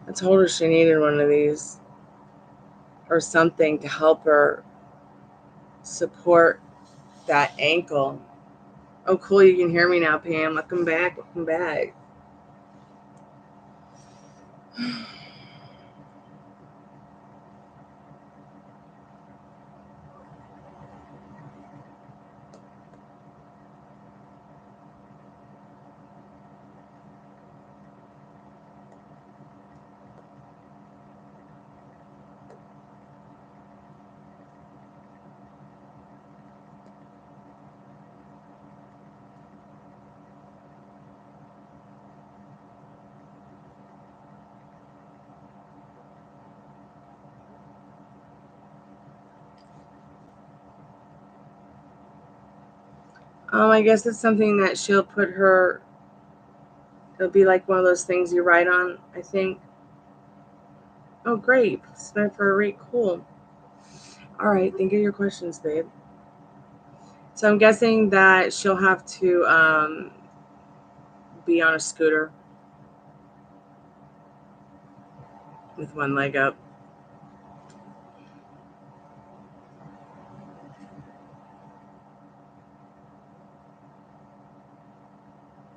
I told her she needed one of these or something to help her support that ankle. Oh, cool. You can hear me now, Pam. Welcome back. Welcome back. I guess it's something that she'll put her, it'll be like one of those things you write on, I think. Oh, great. It's meant for a rate. Cool. All right. Think of your questions, babe. So I'm guessing that she'll have to be on a scooter with one leg up.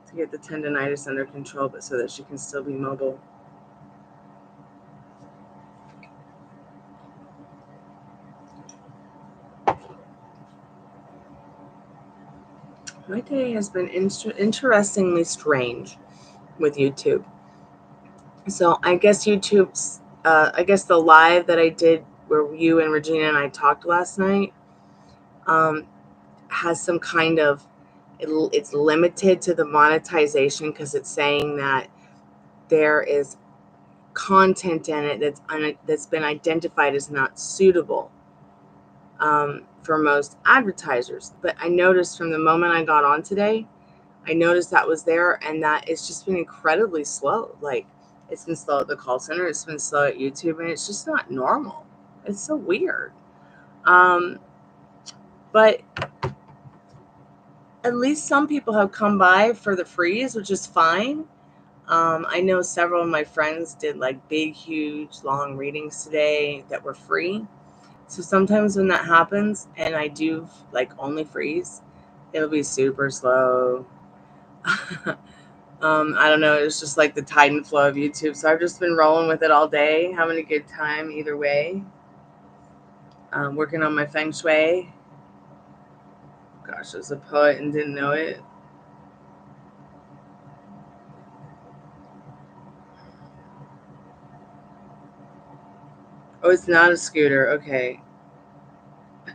To get the tendonitis under control, but so that she can still be mobile. My day has been interestingly strange with YouTube. So I guess YouTube's, I guess the live that I did where you and Regina and I talked last night has some kind of, it's limited to the monetization because it's saying that there is content in it that's been identified as not suitable for most advertisers. But I noticed from the moment I got on today, I noticed that was there, and that it's just been incredibly slow. Like, it's been slow at the call center, it's been slow at YouTube, and it's just not normal. It's so weird. But at least some people have come by for the freeze, which is fine. I know several of my friends did like big, huge, long readings today that were free. So sometimes when that happens and I do like only freeze, it'll be super slow. I don't know. It's just like the tide and flow of YouTube. So I've just been rolling with it all day, having a good time either way. Working on my feng shui. Gosh, I was a poet and didn't know it. Oh, it's not a scooter. Okay.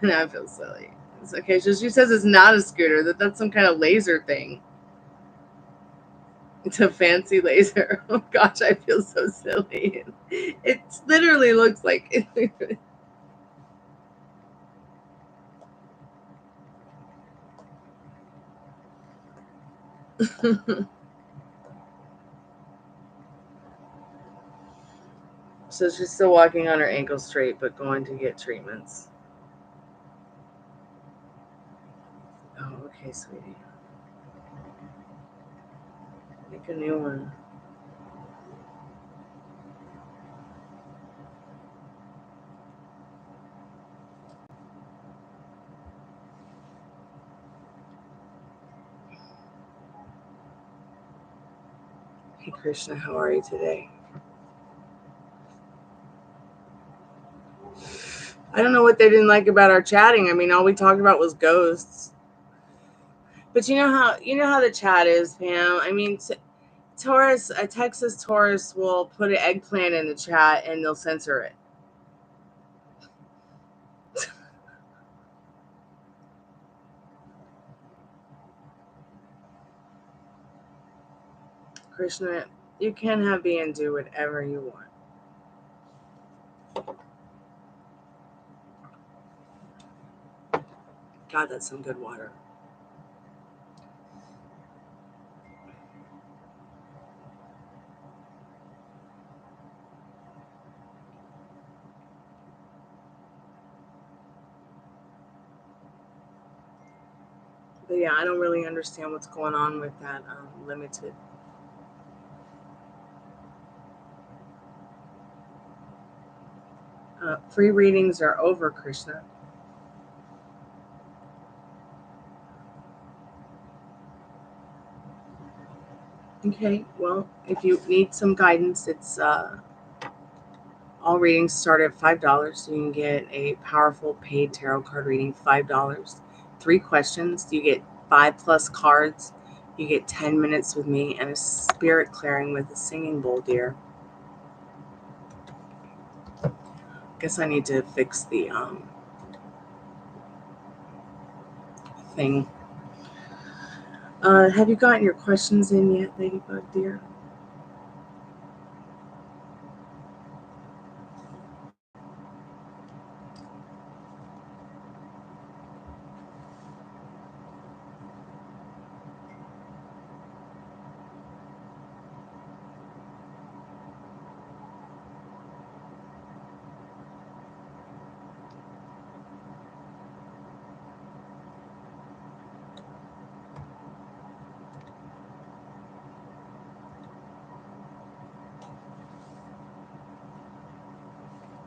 Now I feel silly. It's okay. So she says it's not a scooter. That's some kind of laser thing. It's a fancy laser. Oh gosh, I feel so silly. It literally looks like it. So she's still walking on her ankle straight, but going to get treatments. Oh, okay, sweetie. Make a new one. Hey Krishna, how are you today? I don't know what they didn't like about our chatting. I mean, all we talked about was ghosts. But you know how the chat is, Pam. I mean, Taurus, a Texas Taurus will put an eggplant in the chat and they'll censor it. Krishna, you can have B and do whatever you want. God, that's some good water. But yeah, I don't really understand what's going on with that limited. Free readings are over, Krishna. Okay, well, if you need some guidance, it's all readings start at $5. So you can get a powerful paid tarot card reading, $5. 3 questions, you get 5+ cards. You get 10 minutes with me and a spirit clearing with a singing bowl, dear. Guess I need to fix the thing. Have you gotten your questions in yet, Ladybug, dear?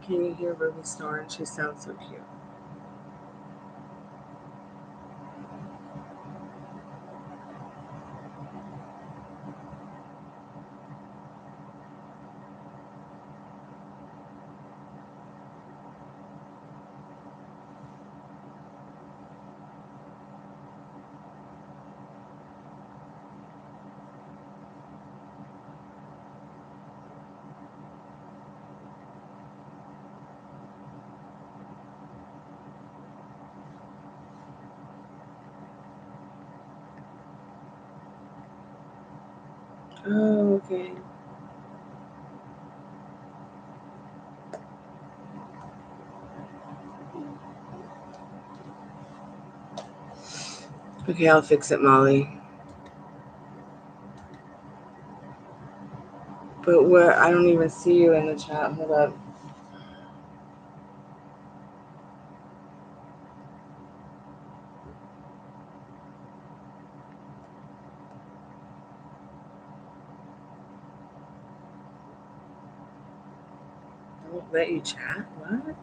Can you hear Ruby snoring? She sounds so cute. Oh, okay. Okay, I'll fix it, Molly. But where I don't even see you in the chat. Hold up. I won't let you chat? What?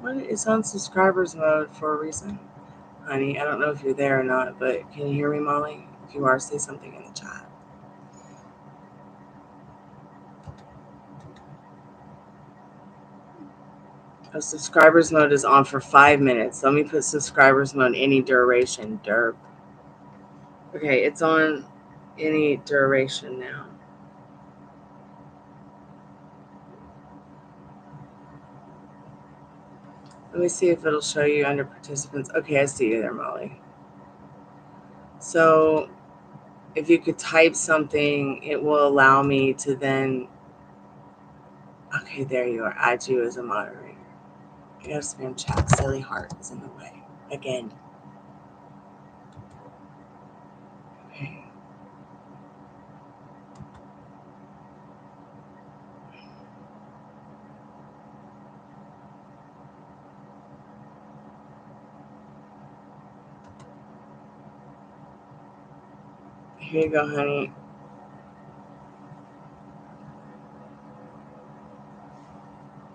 What? It's on subscribers mode for a reason. Honey, I don't know if you're there or not, but can you hear me, Molly? If you are, say something in the chat. Oh, subscribers mode is on for 5 minutes. Let me put subscribers mode any duration. Derp. Okay, it's on any duration now. Let me see if it'll show you under participants. Okay, I see you there, Molly. So if you could type something, it will allow me to then. Okay, there you are. Add you as a moderator. I gotta spam chat. Silly heart is in the way. Again. Okay. Here you go, honey.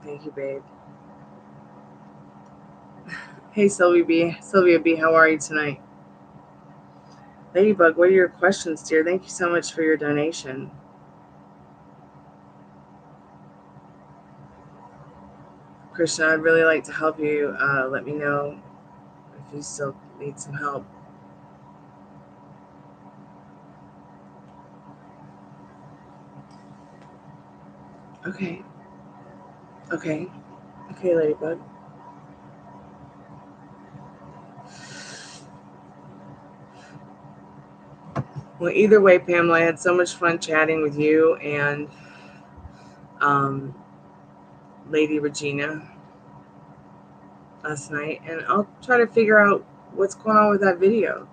Thank you, babe. Hey, Sylvia B, how are you tonight? Ladybug, what are your questions, dear? Thank you so much for your donation. Krishna, I'd really like to help you. Let me know if you still need some help. Okay. Okay, Ladybug. Well, either way, Pamela, I had so much fun chatting with you and Lady Regina last night, and I'll try to figure out what's going on with that video.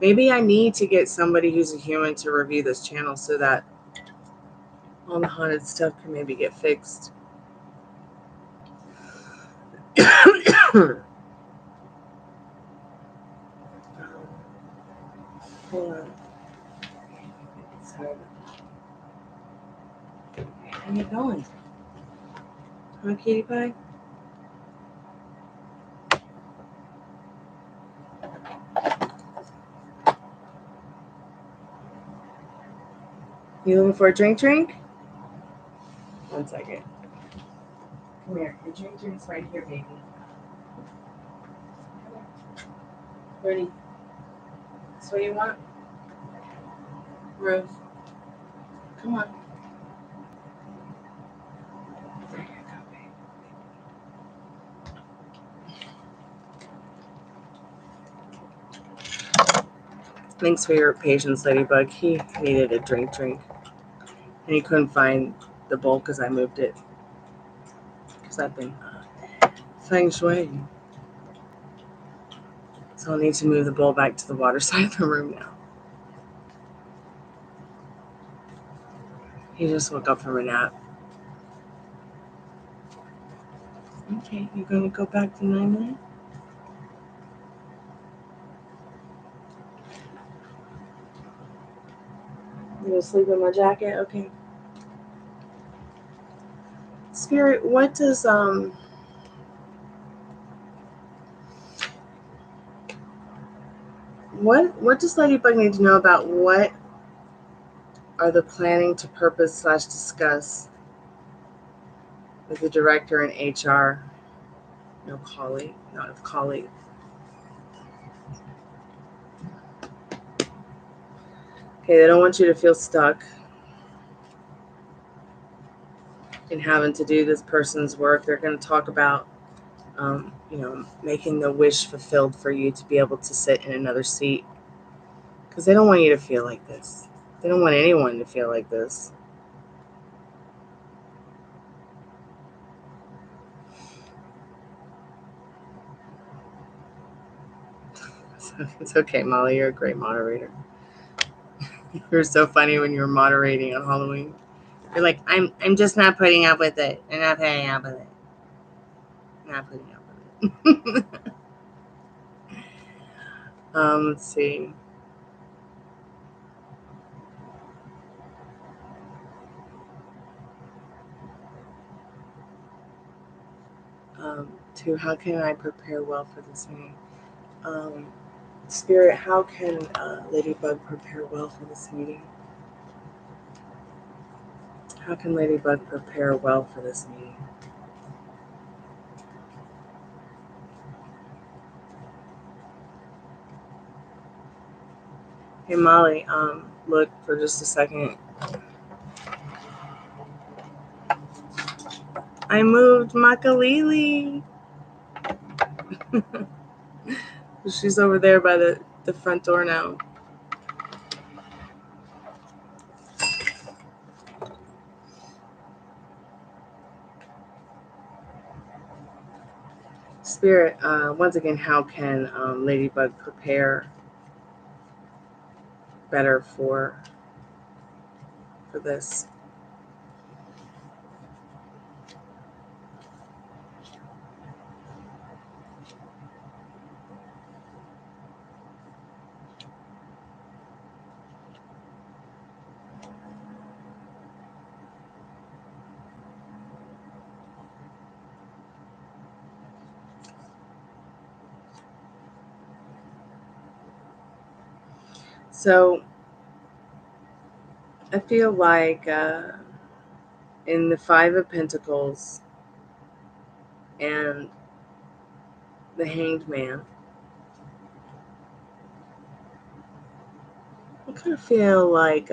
Maybe I need to get somebody who's a human to review this channel so that all the haunted stuff can maybe get fixed. Hold on. Sorry. How you going? Huh, Kitty Pie? You looking for a drink? One second. Come here. Your drink's right here, baby. Ready? That's what you want? Rose. Come on. There you go, baby. Thanks for your patience, Ladybug. He needed a drink. And he couldn't find the bowl because I moved it. Because I've been feng shui. So I'll need to move the bowl back to the water side of the room now. He just woke up from a nap. Okay, you're going to go back to 9-9? You going to sleep in my jacket? Okay. Spirit, what does what does Ladybug need to know about what are the planning to purpose / discuss with the director and HR? No colleague, not a colleague. Okay, they don't want you to feel stuck in having to do this person's work. They're going to talk about, making the wish fulfilled for you to be able to sit in another seat. Because they don't want you to feel like this. They don't want anyone to feel like this. It's okay, Molly. You're a great moderator. You're so funny when you're moderating on Halloween. You're like, I'm just not putting up with it. I'm not putting up with it. Not putting up with it. Let's see. How can I prepare well for this meeting? Spirit, how can Ladybug prepare well for this meeting? How can Ladybug prepare well for this meeting? Hey, Molly, look for just a second. I moved Makalili. She's over there by the front door now. Spirit, once again, how can Ladybug prepare better for this? So I feel like in the Five of Pentacles and the Hanged Man, I kind of feel like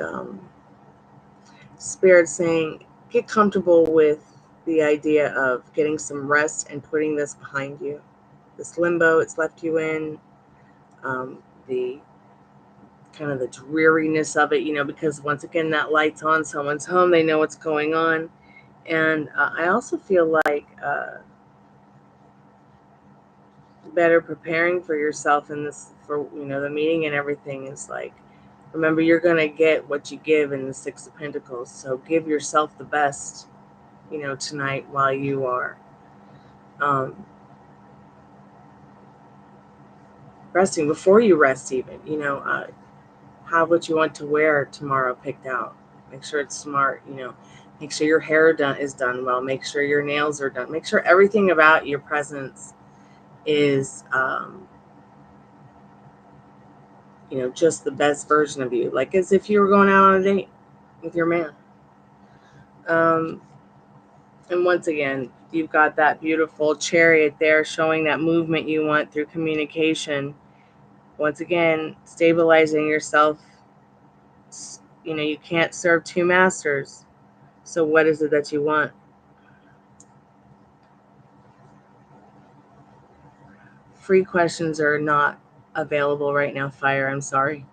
Spirit saying, get comfortable with the idea of getting some rest and putting this behind you. This limbo it's left you in, the kind of the dreariness of it, because once again, that light's on, someone's home, they know what's going on. And I also feel like better preparing for yourself in this, for, the meeting and everything is like, remember, you're going to get what you give in the Six of Pentacles. So give yourself the best, tonight while you are resting, before you rest even, have what you want to wear tomorrow picked out. Make sure it's smart, make sure your hair is done well, make sure your nails are done, make sure everything about your presence is just the best version of you, like as if you were going out on a date with your man. And once again, you've got that beautiful Chariot there showing that movement you want through communication. Once again, stabilizing yourself. You can't serve two masters. So what is it that you want? Free questions are not available right now, Fire. I'm sorry.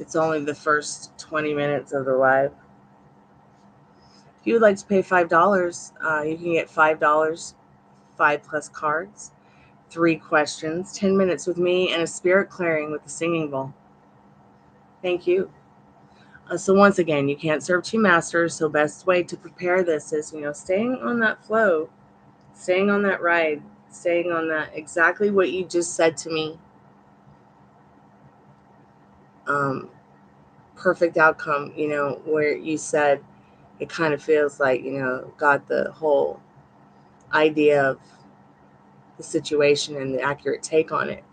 It's only the first 20 minutes of the live. If you would like to pay $5, you can get $5, 5+ cards, 3 questions, 10 minutes with me, and a spirit clearing with the singing bowl. Thank you. So once again, you can't serve two masters. So best way to prepare this is, staying on that flow, staying on that ride, staying on that exactly what you just said to me. Perfect outcome, where you said it kind of feels like, got the whole idea of the situation and the accurate take on it.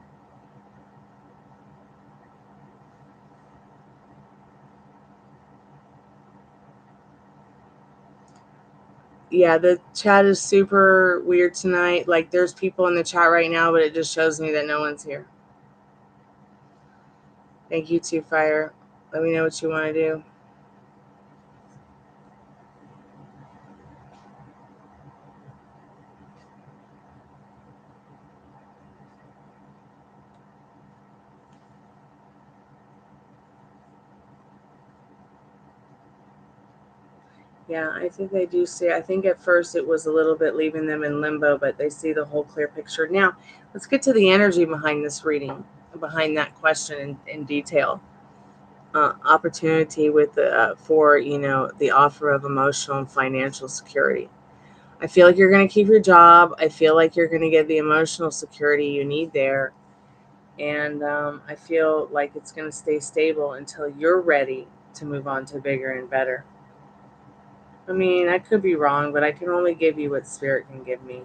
Yeah, the chat is super weird tonight. Like, there's people in the chat right now, but it just shows me that no one's here. Thank you too, Fire. Let me know what you want to do. Yeah, I think they do see. I think at first it was a little bit leaving them in limbo, but they see the whole clear picture. Now, let's get to the energy behind this reading, behind that question in detail. Opportunity with for the offer of emotional and financial security. I feel like you're going to keep your job. I feel like you're going to get the emotional security you need there, and I feel like it's going to stay stable until you're ready to move on to bigger and better. I mean, I could be wrong, but I can only give you what Spirit can give me.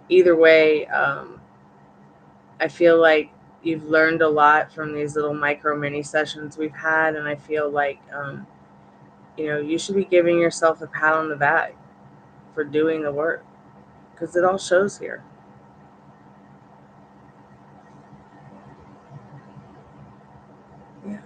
Either way, I feel like you've learned a lot from these little micro mini sessions we've had, and I feel like you should be giving yourself a pat on the back for doing the work, because it all shows here. Yeah.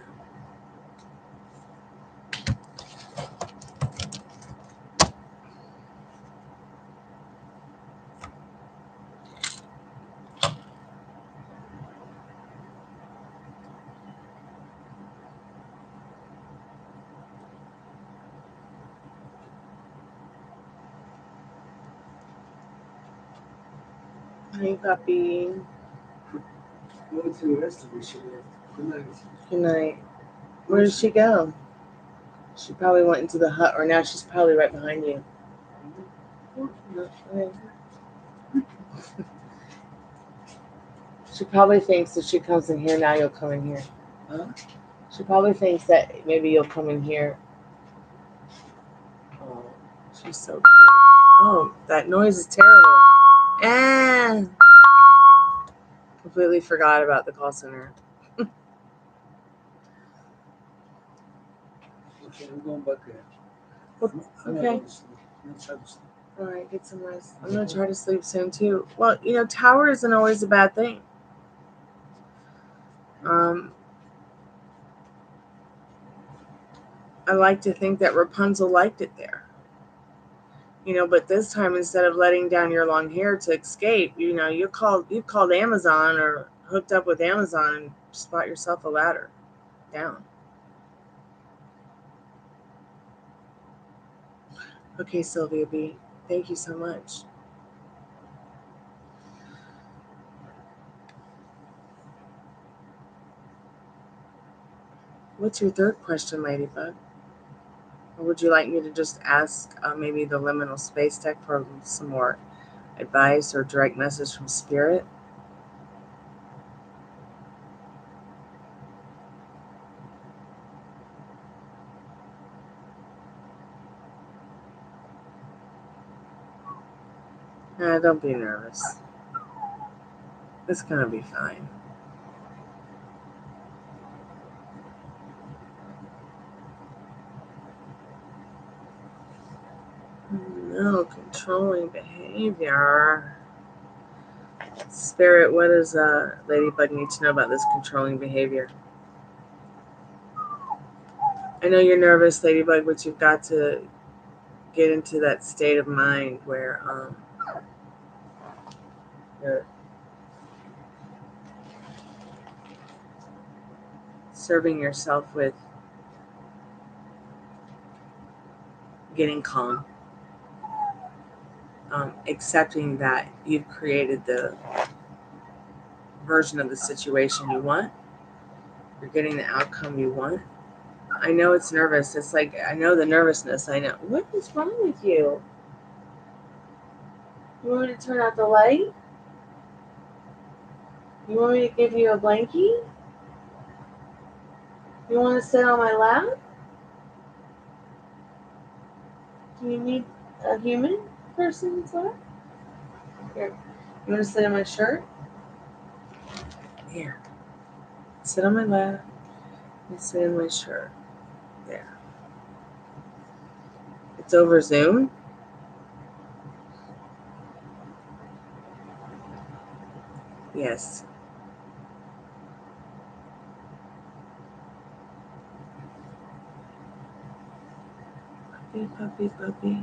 Hey, puppy. Go to the rest of the shit. Good night. Good night. Where did she go? She probably went into the hut, or now she's probably right behind you. Okay. She probably thinks that she comes in here, now you'll come in here. Huh? She probably thinks that maybe you'll come in here. Oh, she's so cute. Oh, that noise is terrible. And completely forgot about the call center. Okay, I'm going back there. Okay. I'm gonna try to sleep. All right, get some rest. I'm going to try to sleep soon too. Well, tower isn't always a bad thing. I like to think that Rapunzel liked it there. But this time, instead of letting down your long hair to escape, you called Amazon or hooked up with Amazon and just bought yourself a ladder down. Okay, Sylvia B. Thank you so much. What's your third question, Ladybug? Or would you like me to just ask maybe the liminal space tech for some more advice or direct message from Spirit? Nah, don't be nervous. It's going to be fine. No, controlling behavior. Spirit, what does Ladybug need to know about this controlling behavior? I know you're nervous, Ladybug, but you've got to get into that state of mind where you're serving yourself with getting calm, accepting that you've created the version of the situation you want. You're getting the outcome you want. I know it's nervous. It's like, I know the nervousness. I know. What is wrong with you? You want me to turn out the light? You want me to give you a blankie? You want to sit on my lap? Do you need a human person's lap? Here. You want to sit on my shirt? Here. Sit on my lap. And sit in my shirt. There. It's over Zoom. Yes. Puppy, puppy, puppy.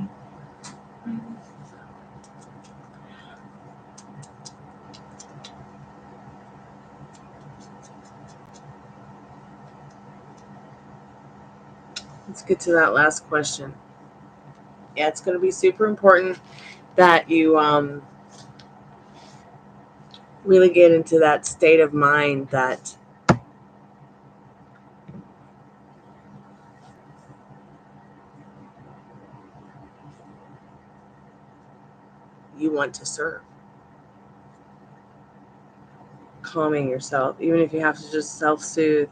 Let's get to that last question. Yeah, it's going to be super important that you really get into that state of mind that you want to serve. Calming yourself, even if you have to just self-soothe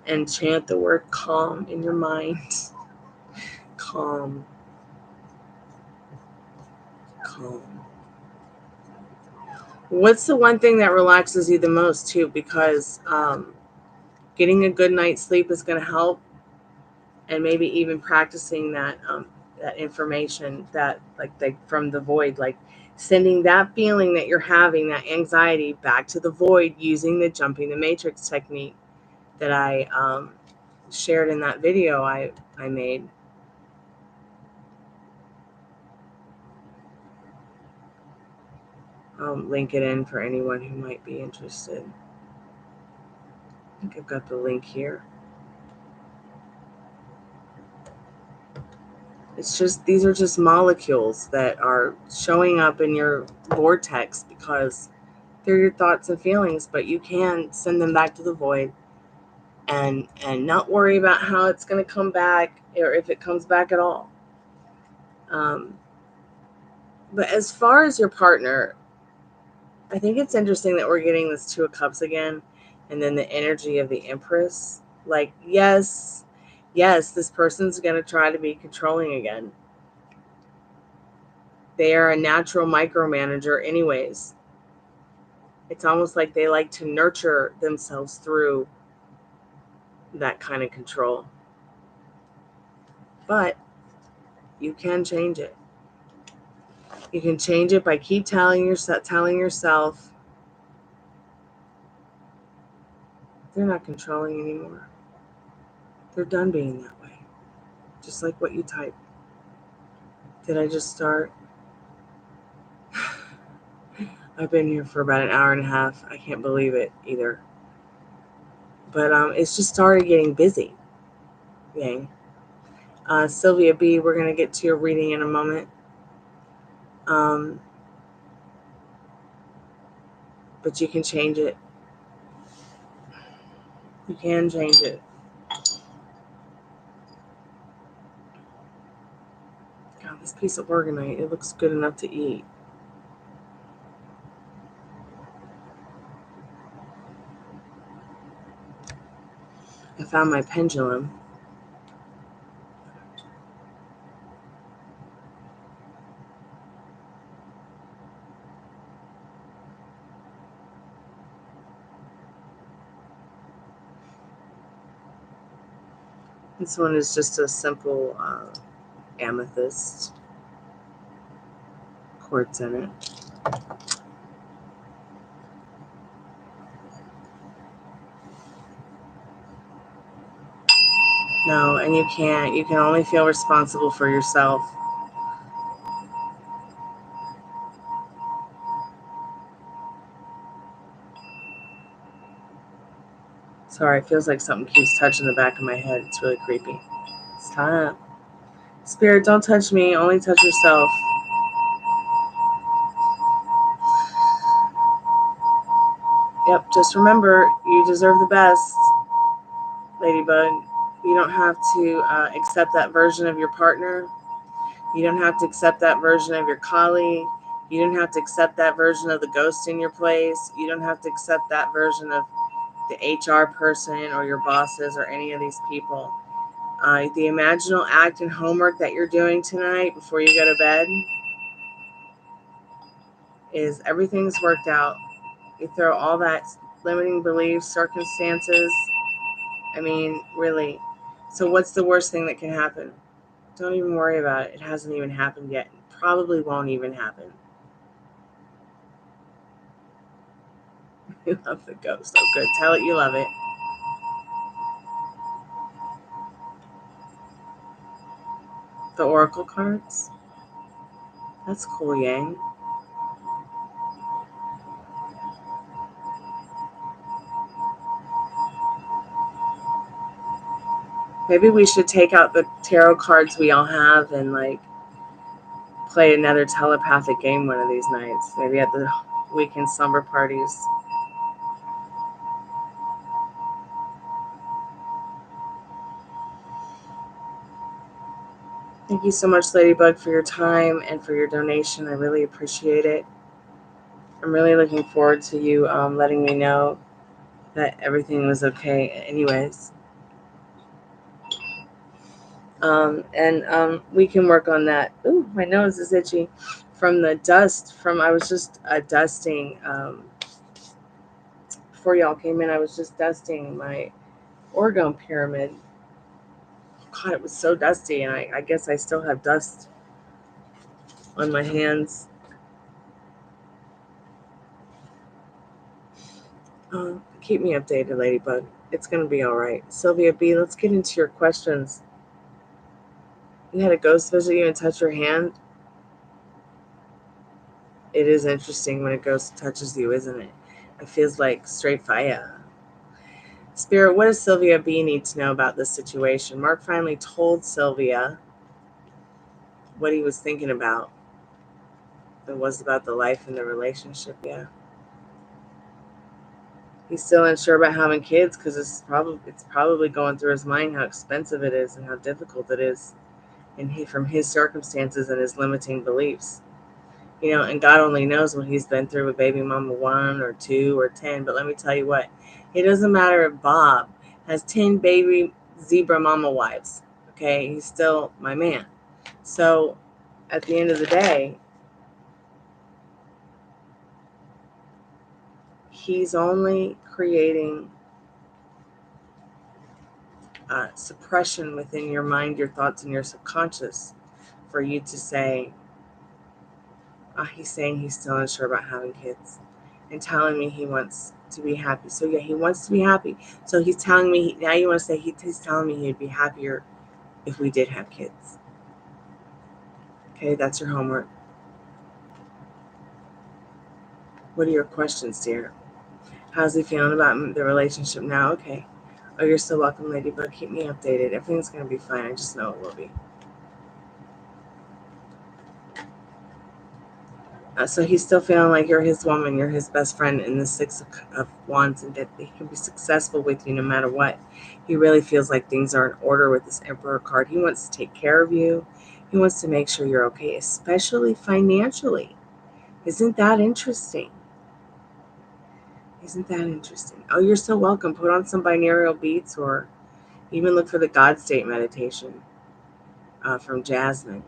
and chant the word calm in your mind. Calm. Calm. What's the one thing that relaxes you the most too? Because getting a good night's sleep is going to help, and maybe even practicing that information that like from the void, like sending that feeling that you're having, that anxiety, back to the void using the jumping the matrix technique that I shared in that video I made. I'll link it in for anyone who might be interested. I think I've got the link here. It's just, these are just molecules that are showing up in your vortex because they're your thoughts and feelings, but you can send them back to the void and not worry about how it's going to come back or if it comes back at all. But as far as your partner, I think it's interesting that we're getting this Two of Cups again, and then the energy of the Empress. Like, yes, this person's going to try to be controlling again. They are a natural micromanager anyways. It's almost like they like to nurture themselves through that kind of control. But you can change it. You can change it by keep telling yourself they're not controlling anymore. They're done being that way. Just like what you type. Did I just start? I've been here for about an hour and a half. I can't believe it either. But it's just started getting busy. Yang. Sylvia B, we're going to get to your reading in a moment. But you can change it. You can change it. God, this piece of organite, it looks good enough to eat. I found my pendulum. This one is just a simple amethyst quartz in it. No, and you can't. You can only feel responsible for yourself. Sorry, it feels like something keeps touching the back of my head. It's really creepy. Stop. Spirit, don't touch me. Only touch yourself. Yep, just remember, you deserve the best, Ladybug. You don't have to accept that version of your partner. You don't have to accept that version of your colleague. You don't have to accept that version of the ghost in your place. You don't have to accept that version of the HR person or your bosses or any of these people. The imaginal act and homework that you're doing tonight before you go to bed is everything's worked out. You throw all that limiting beliefs, circumstances. I mean, really. So what's the worst thing that can happen? Don't even worry about it. It hasn't even happened yet. It probably won't even happen. You love the ghost. Oh, good. Tell it you love it. The oracle cards. That's cool, Yang. Maybe we should take out the tarot cards we all have and like play another telepathic game one of these nights. Maybe at the weekend slumber parties. Thank you so much, Ladybug, for your time and for your donation. I really appreciate it. I'm really looking forward to you letting me know that everything was okay anyways. And we can work on that. Ooh, my nose is itchy. From the dust, I was just dusting, before y'all came in, I was just dusting my orgone pyramid. God, it was so dusty, and I guess I still have dust on my hands. Keep me updated, Ladybug. It's going to be all right. Sylvia B., let's get into your questions. You had a ghost visit you and touch your hand? It is interesting when a ghost touches you, isn't it? It feels like straight fire. Spirit, what does Sylvia B. need to know about this situation? Mark finally told Sylvia what he was thinking about. It was about the life and the relationship, yeah. He's still unsure about having kids because it's probably going through his mind how expensive it is and how difficult it is, and from his circumstances and his limiting beliefs. You know, and God only knows what he's been through with baby mama 1 or 2 or 10. But let me tell you what, it doesn't matter if Bob has 10 baby zebra mama wives. Okay, he's still my man. So at the end of the day, he's only creating suppression within your mind, your thoughts, and your subconscious for you to say, he's saying he's still unsure about having kids and telling me he wants to be happy. So yeah, he wants to be happy. So he's telling me, now you want to say he's telling me he'd be happier if we did have kids. Okay, that's your homework. What are your questions, dear? How's he feeling about the relationship now? Okay. Oh, you're so welcome, Ladybug. Keep me updated. Everything's going to be fine. I just know it will be. So he's still feeling like you're his woman, you're his best friend in the Six of Wands, and that he can be successful with you no matter what. He really feels like things are in order with this Emperor card. He wants to take care of you. He wants to make sure you're okay, especially financially. Isn't that interesting? Isn't that interesting? Oh, you're so welcome. Put on some binaural beats or even look for the God State meditation from Jasmine.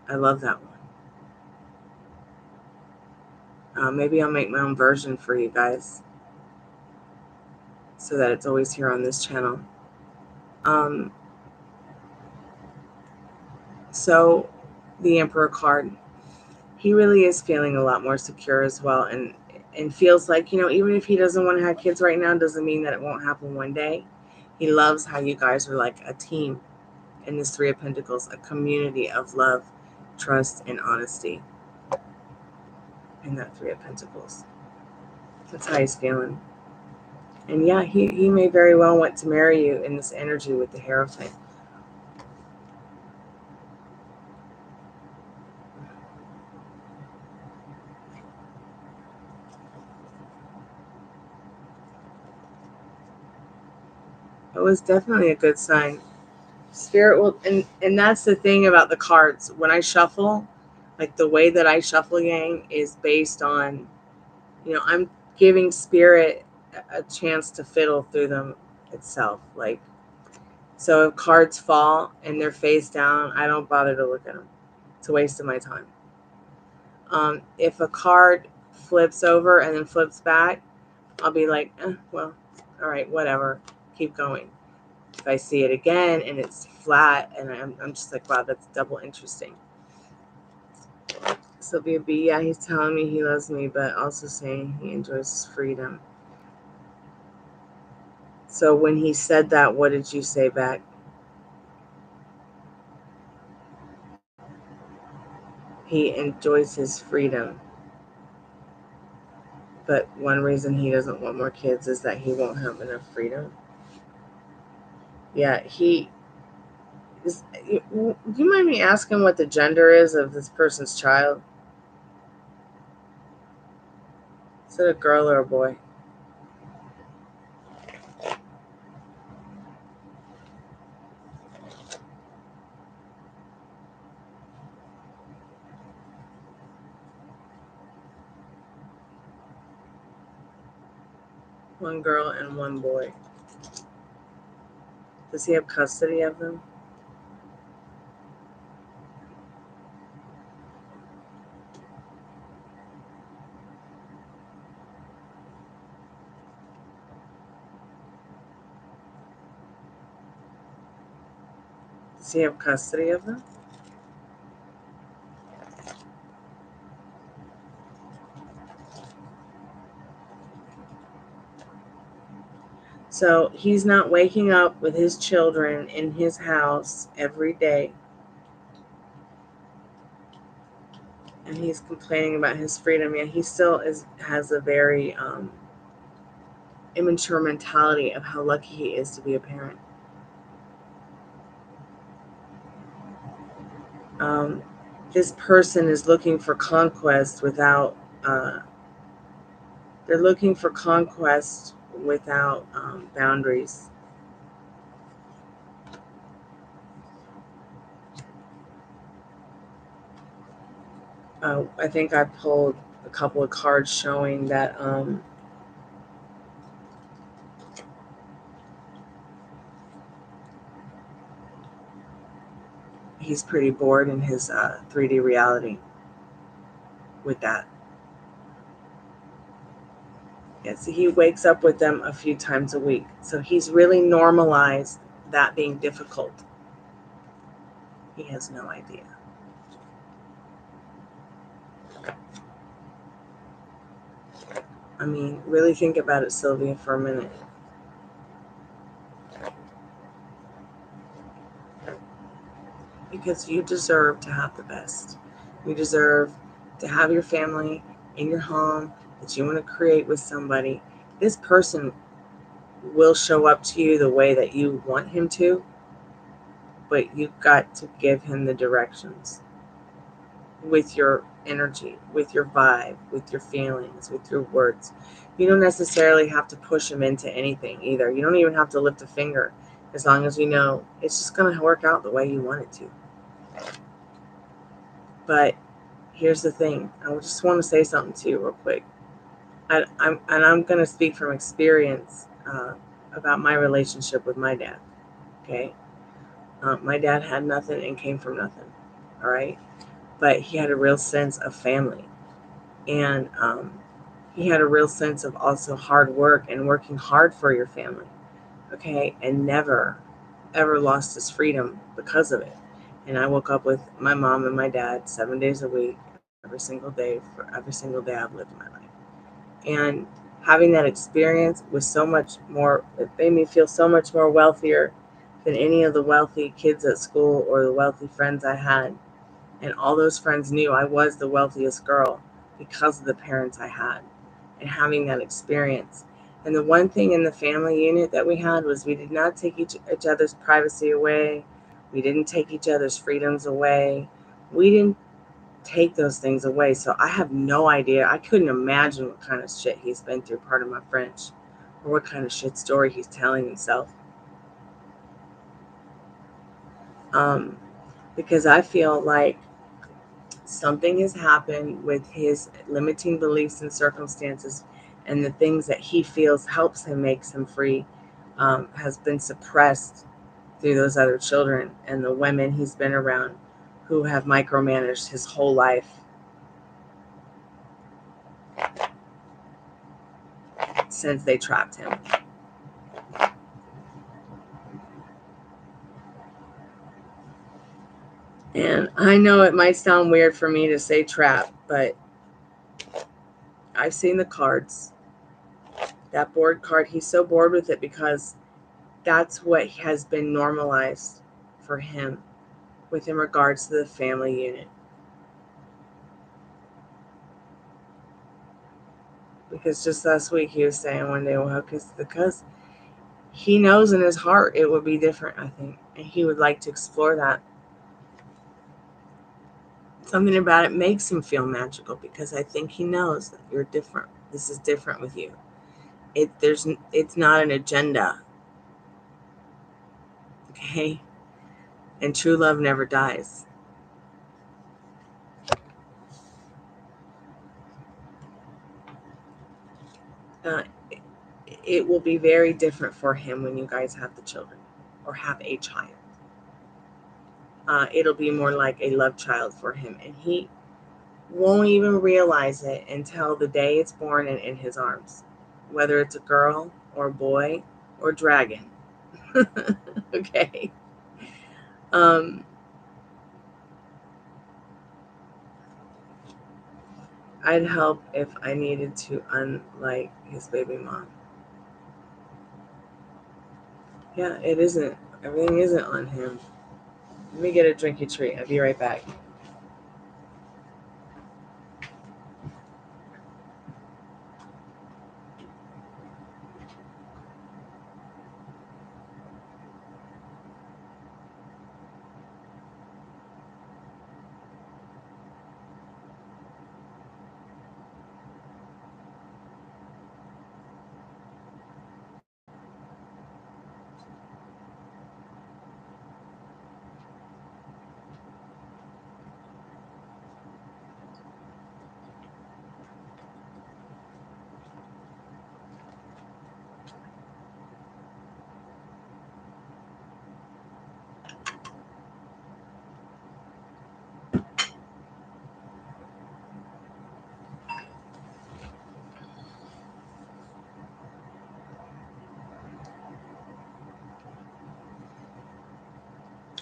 I love that one. Maybe I'll make my own version for you guys so that it's always here on this channel. So the Emperor card, he really is feeling a lot more secure as well, and feels like, even if he doesn't want to have kids right now, doesn't mean that it won't happen one day. He loves how you guys are like a team in this Three of Pentacles, a community of love, trust, and honesty in that Three of Pentacles. That's how he's feeling. And yeah, he may very well want to marry you in this energy with the Hierophant. It was definitely a good sign. Spirit will, and that's the thing about the cards. When I shuffle, like the way that I shuffle, Yang, is based on, I'm giving Spirit a chance to fiddle through them itself. Like, so if cards fall and they're face down, I don't bother to look at them. It's a waste of my time. If a card flips over and then flips back, I'll be like, well, all right, whatever, keep going. If I see it again and it's flat, and I'm just like, wow, that's double interesting. Sylvia B, yeah, he's telling me he loves me, but also saying he enjoys his freedom. So when he said that, what did you say back? He enjoys his freedom. But one reason he doesn't want more kids is that he won't have enough freedom. Yeah, he is. Do you mind me asking what the gender is of this person's child? Is it a girl or a boy? One girl and one boy. Does he have custody of them? Does he have custody of them? So he's not waking up with his children in his house every day. And he's complaining about his freedom. Yeah, he still has a very immature mentality of how lucky he is to be a parent. This person is looking for conquest without, they're looking for conquest without boundaries. I think I pulled a couple of cards showing that he's pretty bored in his 3D reality with that. Yes, he wakes up with them a few times a week. So he's really normalized that being difficult. He has no idea. I mean, really think about it, Sylvia, for a minute. Because you deserve to have the best. You deserve to have your family in your home that you want to create with somebody. This person will show up to you the way that you want him to, but you've got to give him the directions with your energy, with your vibe, with your feelings, with your words. You don't necessarily have to push him into anything either. You don't even have to lift a finger, as long as you know it's just going to work out the way you want it to. But here's the thing. I just want to say something to you real quick. I'm going to speak from experience about my relationship with my dad. Okay. My dad had nothing and came from nothing. All right. But he had a real sense of family. And he had a real sense of also hard work and working hard for your family. Okay. And never, ever lost his freedom because of it. And I woke up with my mom and my dad 7 days a week, every single day, for every single day I've lived my life. And having that experience was so much more, it made me feel so much more wealthier than any of the wealthy kids at school or the wealthy friends I had. And all those friends knew I was the wealthiest girl because of the parents I had and having that experience. And the one thing in the family unit that we had was we did not take each other's privacy away. We didn't take each other's freedoms away. We didn't take those things away. So I have no idea. I couldn't imagine what kind of shit he's been through, pardon my French, or what kind of shit story he's telling himself. Because I feel like something has happened with his limiting beliefs and circumstances, and the things that he feels helps him, makes him free, has been suppressed through those other children and the women he's been around who have micromanaged his whole life since they trapped him. And I know it might sound weird for me to say trap, but I've seen the cards. That board card, he's so bored with it because that's what has been normalized for him with in regards to the family unit. Because just last week he was saying one day, well, because he knows in his heart it would be different, I think. And he would like to explore that. Something about it makes him feel magical because I think he knows that you're different. This is different with you. It's not an agenda. Okay? And true love never dies. It will be very different for him when you guys have the children or have a child. It'll be more like a love child for him. And he won't even realize it until the day it's born and in his arms, whether it's a girl or a boy or dragon. Okay. I'd help if I needed to unlike his baby mom. Yeah, it isn't. Everything isn't on him. Let me get a drinky treat. I'll be right back.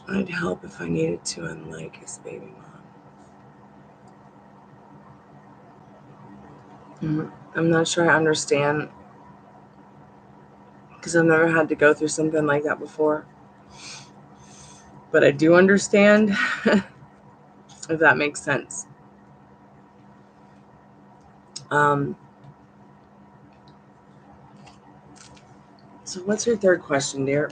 I'd help if I needed to, unlike his baby mom. I'm not sure I understand, because I've never had to go through something like that before. But I do understand, if that makes sense. So what's your third question, dear?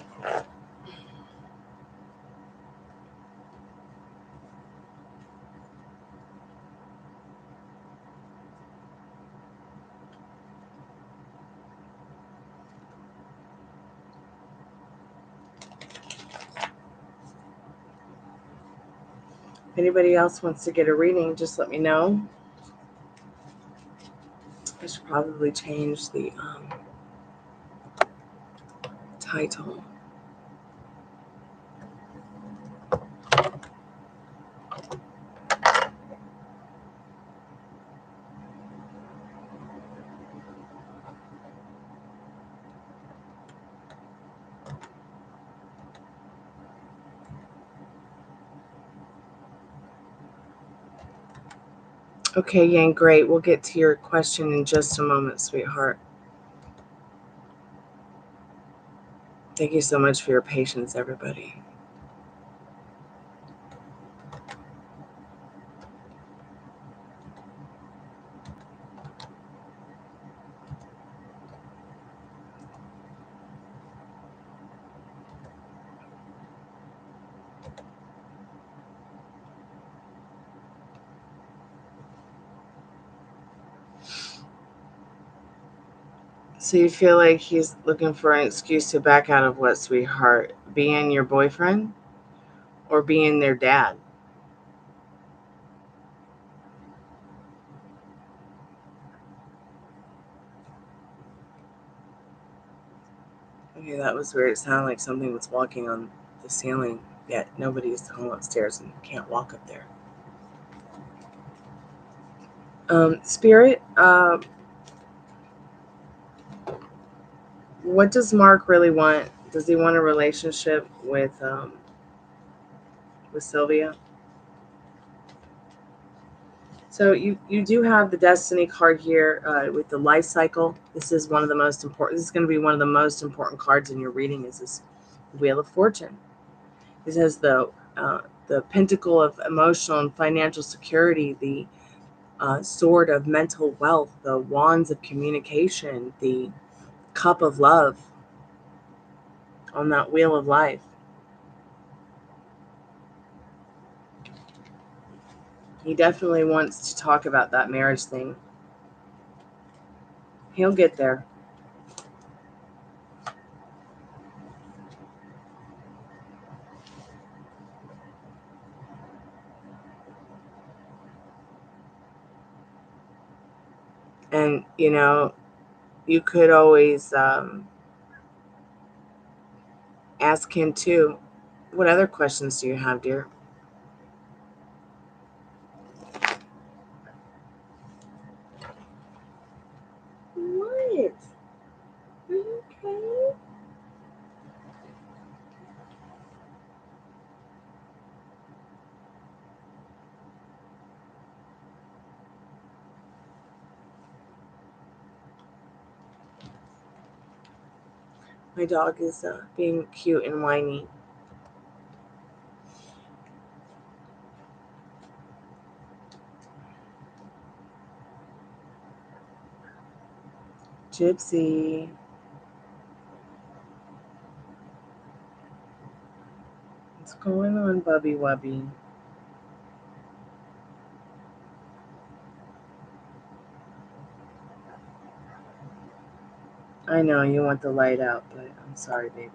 If anybody else wants to get a reading, just let me know. I should probably change the title. Okay, Yang, great. We'll get to your question in just a moment, sweetheart. Thank you so much for your patience, everybody. So you feel like he's looking for an excuse to back out of what, sweetheart? Being your boyfriend or being their dad? Okay, that was weird. It sounded like something was walking on the ceiling, yet nobody's home upstairs and can't walk up there. Spirit, what does Mark really want? Does he want a relationship with Sylvia? So you do have the Destiny card here with the life cycle. This is one of the most important. This is going to be one of the most important cards in your reading. Is this Wheel of Fortune? This has the Pentacle of emotional and financial security, the Sword of mental wealth, the Wands of communication, the Cup of love on that wheel of life. He definitely wants to talk about that marriage thing. He'll get there. And, you could always ask him too. What other questions do you have, dear? What? Are you okay? My dog is being cute and whiny. Gypsy. What's going on, Bubby Wubby? I know you want the light out, but I'm sorry, baby.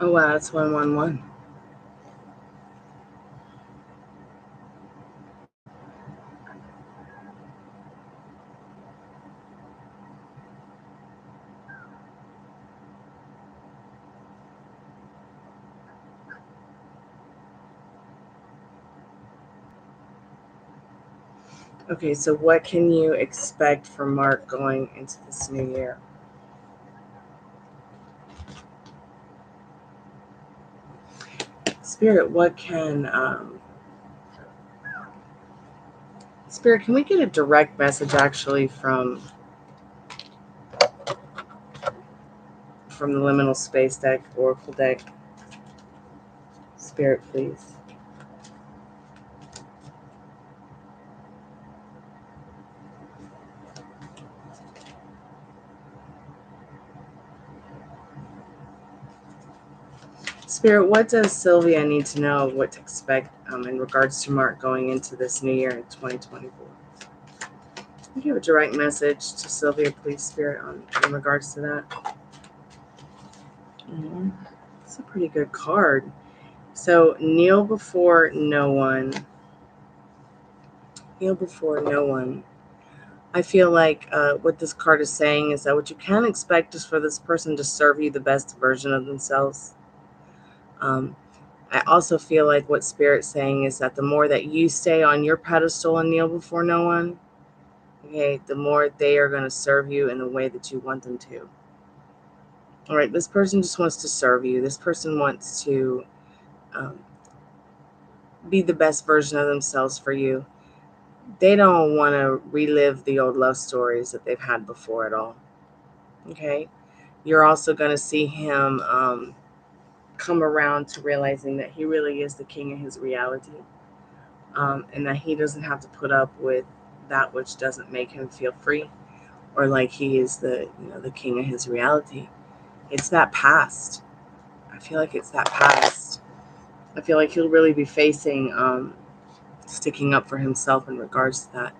Oh wow, that's 111. Okay, so what can you expect from Mark going into this new year? Spirit, what can Spirit, can we get a direct message actually from the liminal space deck, oracle deck? Spirit, please. Spirit, what does Sylvia need to know of what to expect in regards to Mark going into this new year in 2024? Can you give a direct message to Sylvia, please, Spirit, in regards to that? It's a pretty good card. So, kneel before no one. Kneel before no one. I feel like what this card is saying is that what you can expect is for this person to serve you the best version of themselves. I also feel like what Spirit's saying is that the more that you stay on your pedestal and kneel before no one, okay, the more they are going to serve you in the way that you want them to. All right, this person just wants to serve you. This person wants to be the best version of themselves for you. They don't want to relive the old love stories that they've had before at all. Okay, you're also going to see him come around to realizing that he really is the king of his reality, and that he doesn't have to put up with that which doesn't make him feel free, or like he is the king of his reality. It's that past. I feel like it's that past. I feel like he'll really be facing sticking up for himself in regards to that.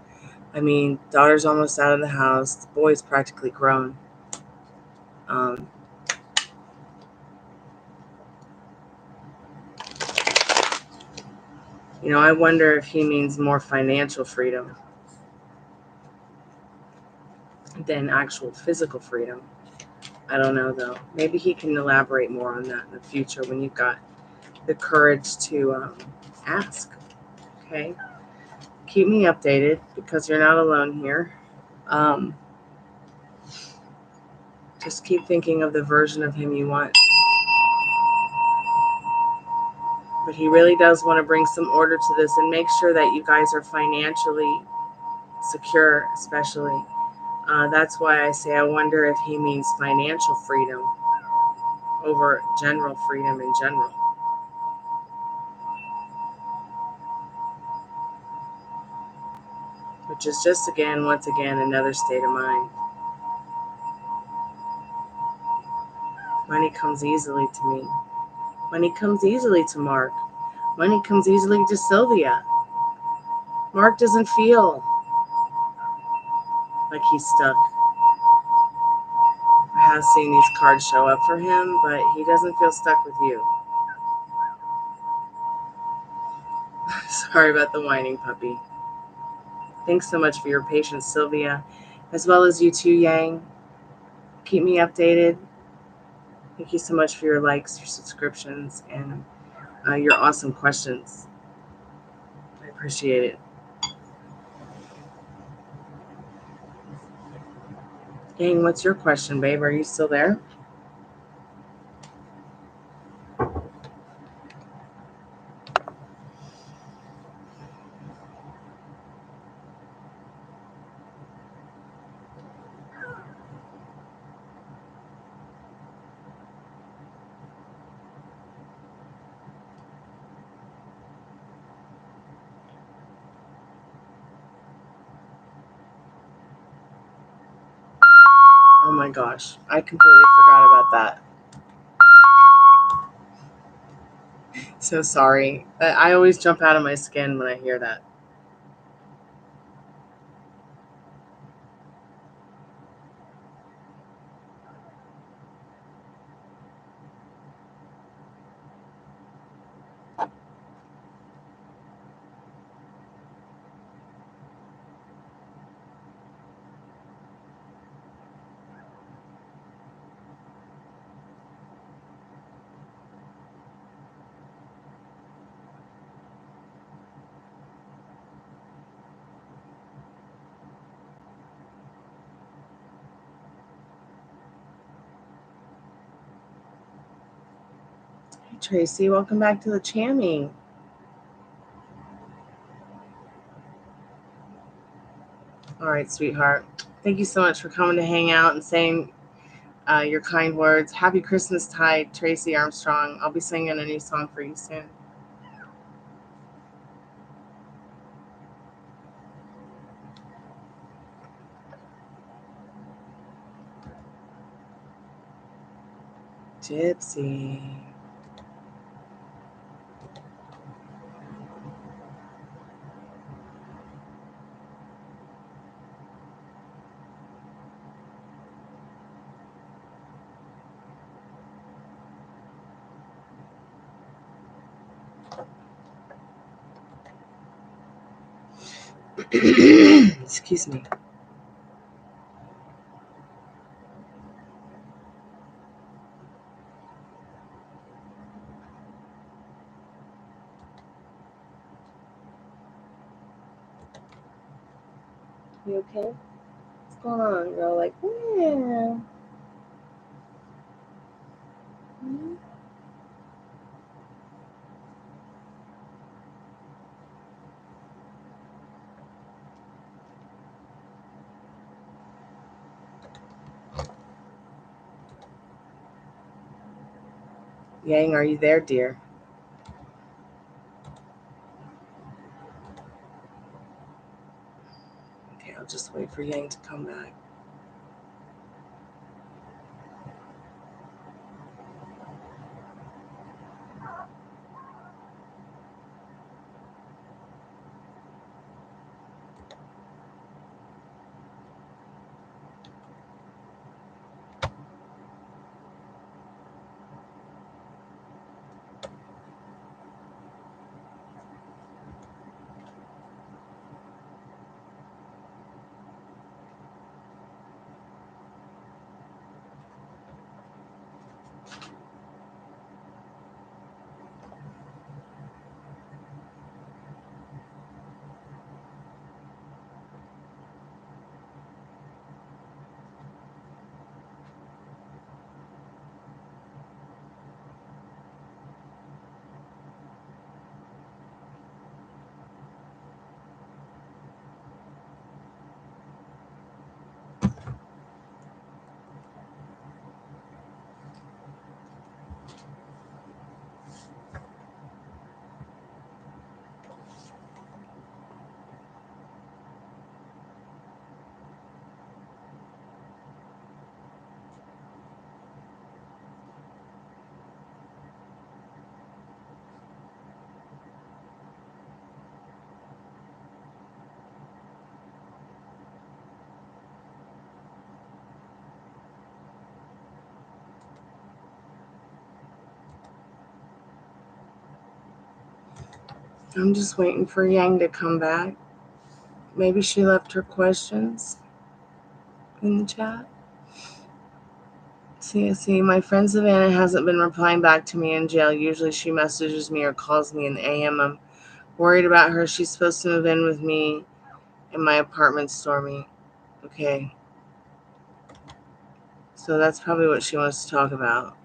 I mean, daughter's almost out of the house. The boy's practically grown. I wonder if he means more financial freedom than actual physical freedom. I don't know, though. Maybe he can elaborate more on that in the future when you've got the courage to ask. Okay? Keep me updated because you're not alone here. Just keep thinking of the version of him you want. But he really does want to bring some order to this and make sure that you guys are financially secure, especially. That's why I say I wonder if he means financial freedom over general freedom in general. Which is just, once again, another state of mind. Money comes easily to me. Money comes easily to Mark. Money comes easily to Sylvia. Mark doesn't feel like he's stuck. I have seen these cards show up for him, but he doesn't feel stuck with you. Sorry about the whining puppy. Thanks so much for your patience, Sylvia, as well as you too, Yang. Keep me updated. Thank you so much for your likes, your subscriptions, and your awesome questions. I appreciate it. Yang, what's your question, babe? Are you still there? Oh my gosh, I completely forgot about that. So sorry. I always jump out of my skin when I hear that. Tracy, welcome back to the Chammy. All right, sweetheart. Thank you so much for coming to hang out and saying your kind words. Happy Christmas Tide, Tracy Armstrong. I'll be singing a new song for you soon. Gypsy. Excuse me. You okay? What's going on, girl? Like, yeah. Mhm. Yang, are you there, dear? Okay, I'll just wait for Yang to come back. I'm just waiting for Yang to come back. Maybe she left her questions in the chat. See, my friend Savannah hasn't been replying back to me in jail. Usually she messages me or calls me in the AM. I'm worried about her. She's supposed to move in with me in my apartment, Stormy. Okay. So that's probably what she wants to talk about.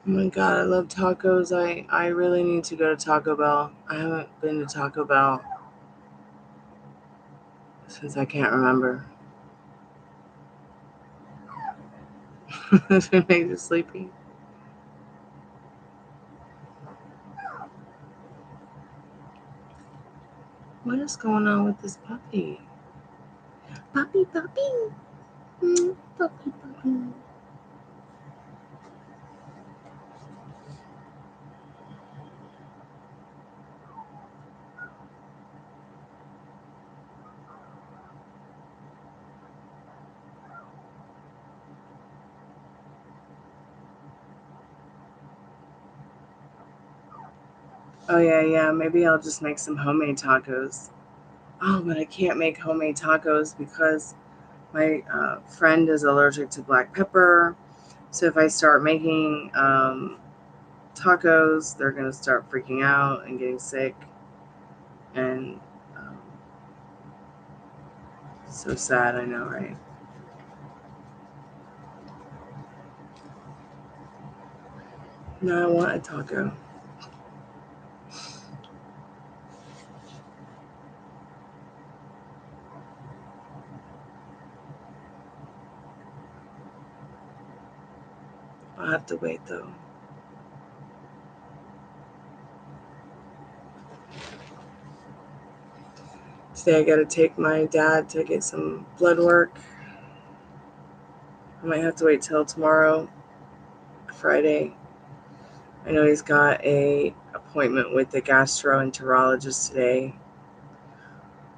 Oh my god, I love tacos. I really need to go to Taco Bell. I haven't been to Taco Bell since I can't remember. It makes you sleepy. What is going on with this puppy? Puppy, puppy. Puppy, puppy. Oh, yeah. Maybe I'll just make some homemade tacos. Oh, but I can't make homemade tacos because my friend is allergic to black pepper. So if I start making tacos, they're going to start freaking out and getting sick. And so sad, I know, right? No, I want a taco. I'll have to wait though. Today I gotta take my dad to get some blood work. I might have to wait till tomorrow, Friday. I know he's got a appointment with the gastroenterologist today.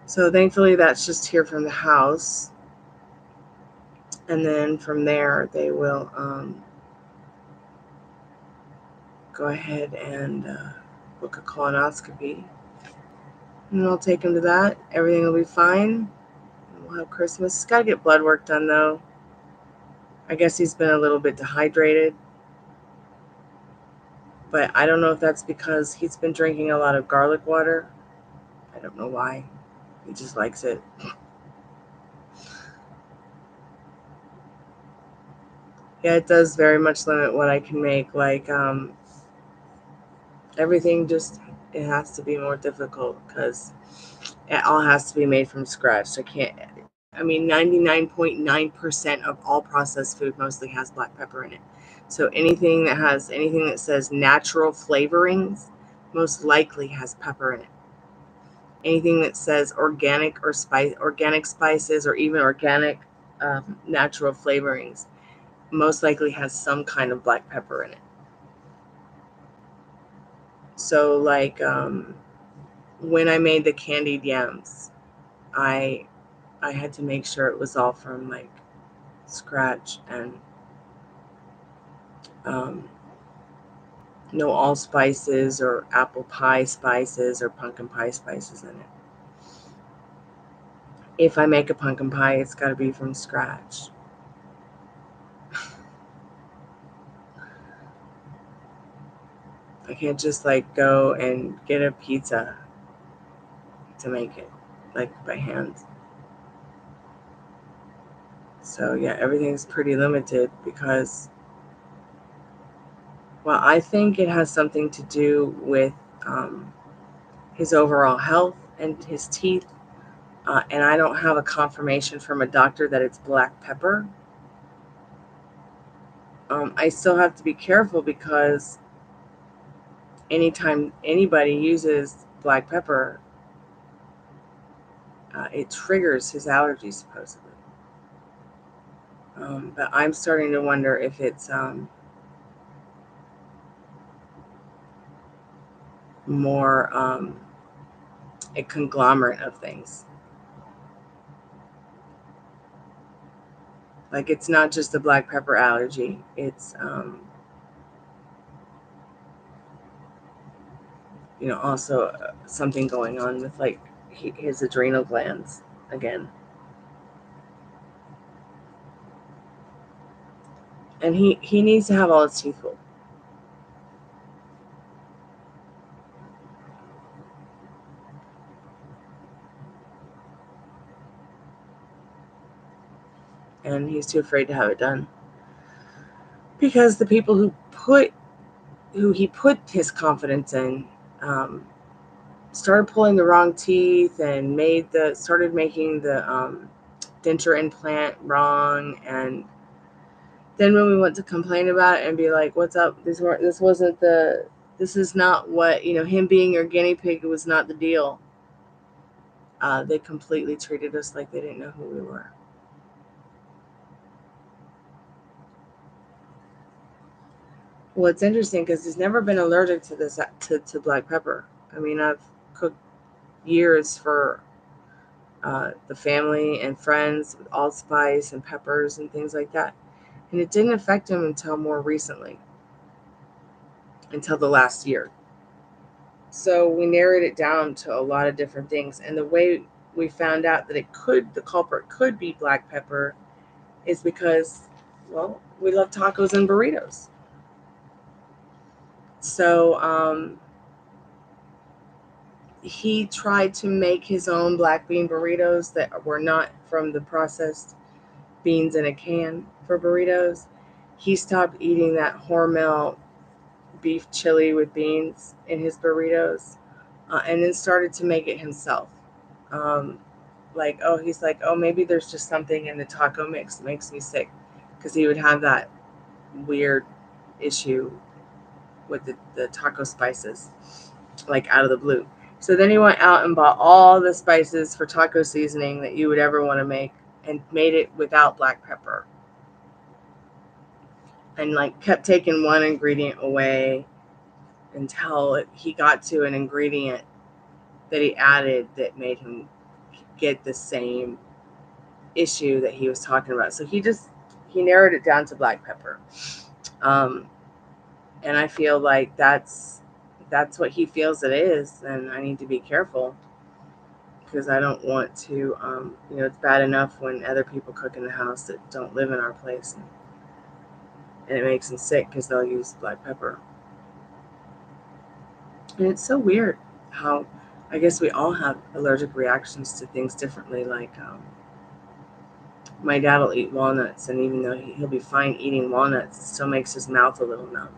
So thankfully that's just here from the house. And then from there they will go ahead and book a colonoscopy. And I'll take him to that. Everything will be fine. We'll have Christmas. He's got to get blood work done though. I guess he's been a little bit dehydrated. But I don't know if that's because he's been drinking a lot of garlic water. I don't know why. He just likes it. Yeah, it does very much limit what I can make. Like everything just, it has to be more difficult because it all has to be made from scratch. 99.9% of all processed food mostly has black pepper in it. So anything that says natural flavorings most likely has pepper in it. Anything that says organic spices, or even organic natural flavorings most likely has some kind of black pepper in it. So like when I made the candied yams, I had to make sure it was all from like scratch, and no allspices or apple pie spices or pumpkin pie spices in it. If I make a pumpkin pie, it's got to be from scratch. I can't just like go and get a pizza to make it like by hand. So yeah, everything's pretty limited because, well, I think it has something to do with his overall health and his teeth. And I don't have a confirmation from a doctor that it's black pepper. I still have to be careful because anytime anybody uses black pepper, it triggers his allergies, supposedly. But I'm starting to wonder if it's more a conglomerate of things. Like it's not just a black pepper allergy. It's also something going on with like his adrenal glands again. And he needs to have all his teeth pulled. And he's too afraid to have it done because the people who he put his confidence in started pulling the wrong teeth and started making the denture implant wrong. And then when we went to complain about it and be like, what's up, this is not what, him being your guinea pig was not the deal. They completely treated us like they didn't know who we were. Well, it's interesting because he's never been allergic to this to black pepper. I mean, I've cooked years for the family and friends with allspice and peppers and things like that, and it didn't affect him until more recently, until the last year. So we narrowed it down to a lot of different things. And the way we found out that the culprit could be black pepper is because, well, we love tacos and burritos. So he tried to make his own black bean burritos that were not from the processed beans in a can for burritos. He stopped eating that Hormel beef chili with beans in his burritos, and then started to make it himself. Um, he's like, oh, maybe there's just something in the taco mix that makes me sick, because he would have that weird issue with the taco spices, like out of the blue. So then he went out and bought all the spices for taco seasoning that you would ever want to make, and made it without black pepper. And like kept taking one ingredient away until he got to an ingredient that he added that made him get the same issue that he was talking about. So he narrowed it down to black pepper. And I feel like that's what he feels it is, and I need to be careful, because I don't want to, it's bad enough when other people cook in the house that don't live in our place, and it makes them sick because they'll use black pepper. And it's so weird how I guess we all have allergic reactions to things differently. Like my dad will eat walnuts, and even though he'll be fine eating walnuts, it still makes his mouth a little numb.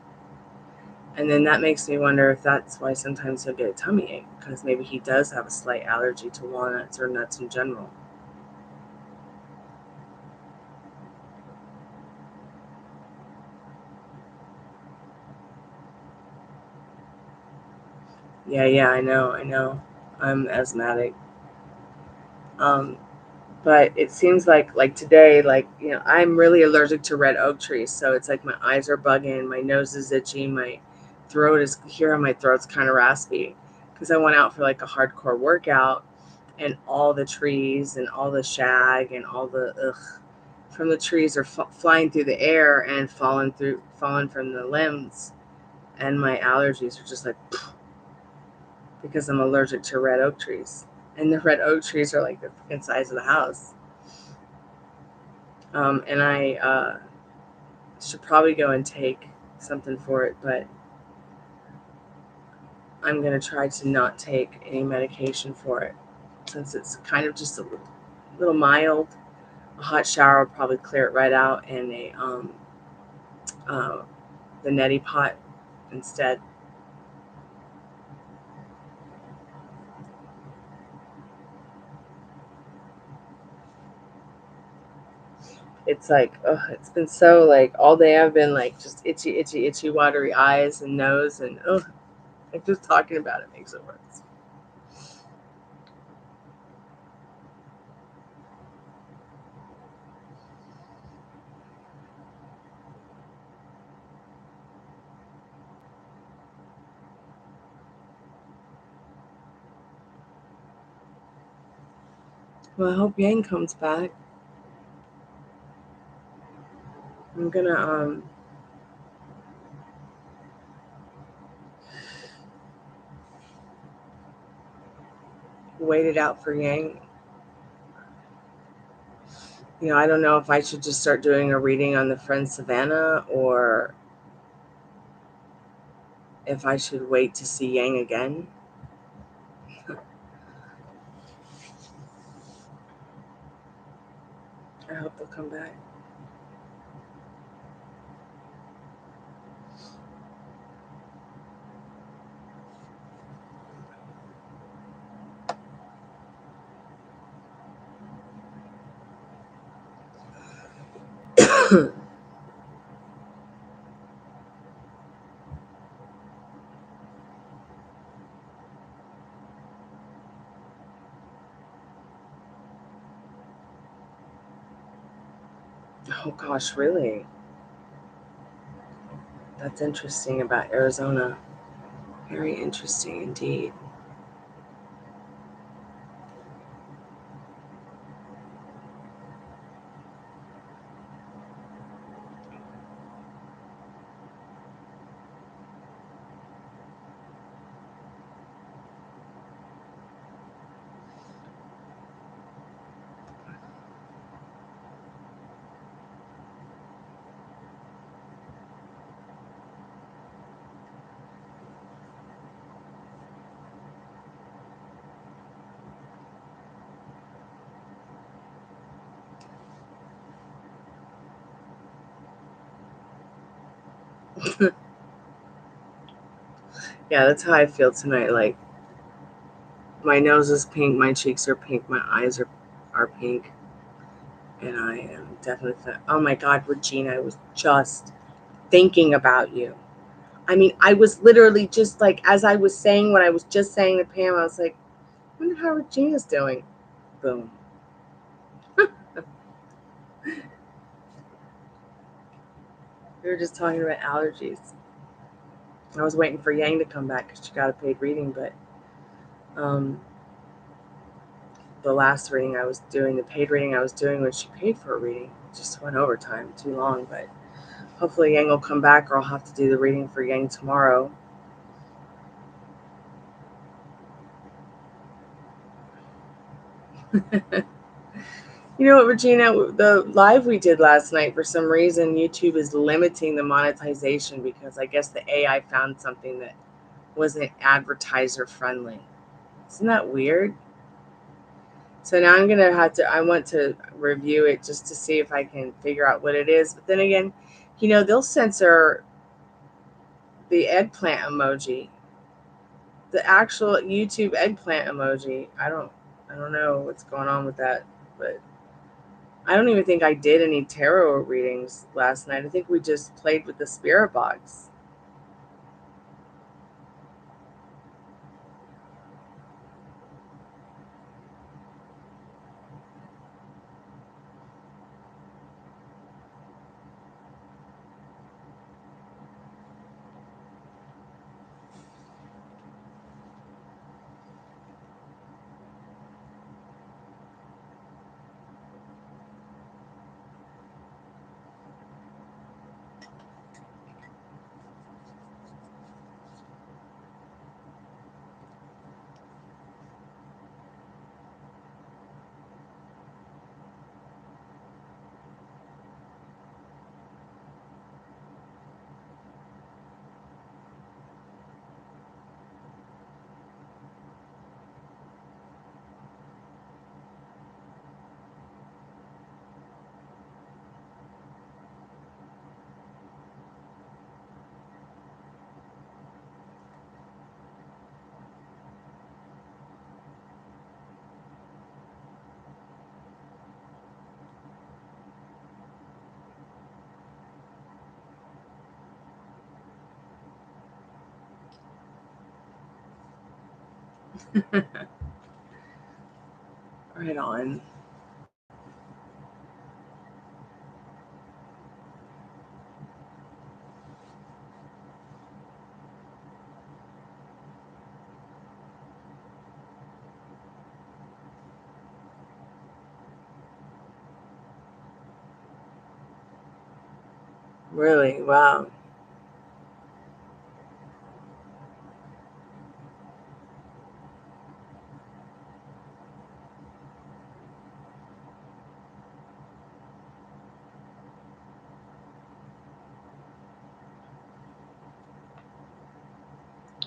And then that makes me wonder if that's why sometimes he'll get a tummy ache, because maybe he does have a slight allergy to walnuts or nuts in general. Yeah, I know. I'm asthmatic. Um, but it seems like today, I'm really allergic to red oak trees. So it's like my eyes are bugging, my nose is itchy, my throat's kind of raspy, because I went out for like a hardcore workout, and all the trees and all the shag and all the from the trees are flying through the air and falling from the limbs, and my allergies are just like because I'm allergic to red oak trees, and the red oak trees are like the freaking size of the house. And I should probably go and take something for it, but I'm gonna try to not take any medication for it, since it's kind of just a little mild. A hot shower will probably clear it right out, and uh, the neti pot instead. It's like, it's been so like all day I've been like just itchy, watery eyes and nose, and like just talking about it makes it worse. Well, I hope Yang comes back. I'm gonna wait it out for Yang. I don't know if I should just start doing a reading on the friend Savannah, or if I should wait to see Yang again. I hope they'll come back. Oh gosh, really? That's interesting about Arizona. Very interesting indeed. Yeah, that's how I feel tonight. Like, my nose is pink, my cheeks are pink, my eyes are pink. And I am definitely, oh my God, Regina, I was just thinking about you. I mean, I was literally just like, as I was saying what I was just saying to Pam, I was like, I wonder how Regina's doing. Boom. We were just talking about allergies. I was waiting for Yang to come back because she got a paid reading, but the last reading I was doing, the paid reading I was doing when she paid for a reading, just went overtime too long. But hopefully Yang will come back, or I'll have to do the reading for Yang tomorrow. You know what, Regina, the live we did last night, for some reason, YouTube is limiting the monetization because I guess the AI found something that wasn't advertiser friendly. Isn't that weird? So now I'm going to I want to review it just to see if I can figure out what it is. But then again, they'll censor the eggplant emoji, the actual YouTube eggplant emoji. I don't know what's going on with that, but I don't even think I did any tarot readings last night. I think we just played with the spirit box. Right on. Really? Wow.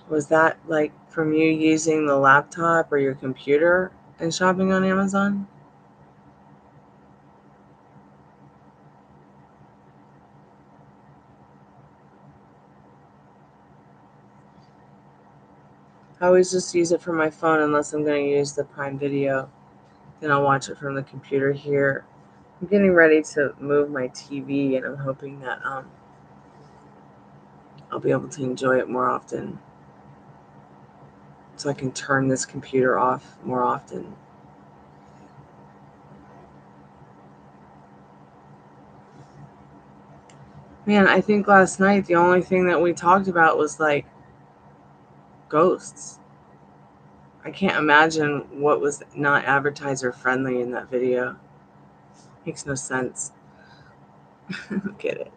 Was that like from you using the laptop or your computer and shopping on Amazon? I always just use it from my phone unless I'm going to use the Prime Video. Then I'll watch it from the computer here. I'm getting ready to move my TV, and I'm hoping that I'll be able to enjoy it more often, so I can turn this computer off more often. Man, I think last night the only thing that we talked about was like ghosts. I can't imagine what was not advertiser friendly in that video. Makes no sense. Get it.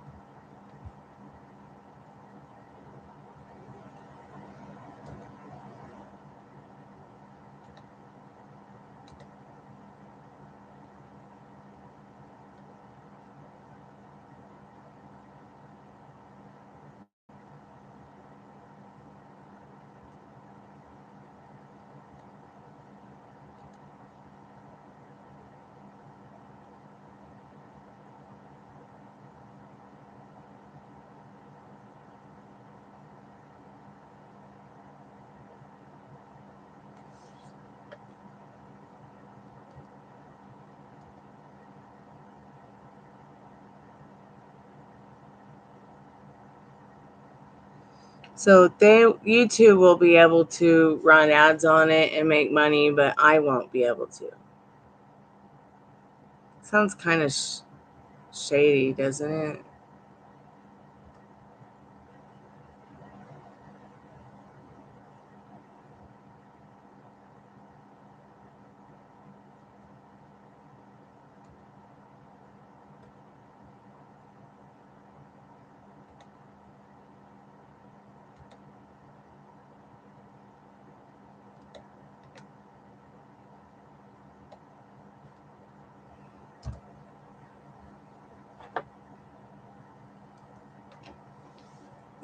So YouTube will be able to run ads on it and make money, but I won't be able to. Sounds kind of shady, doesn't it?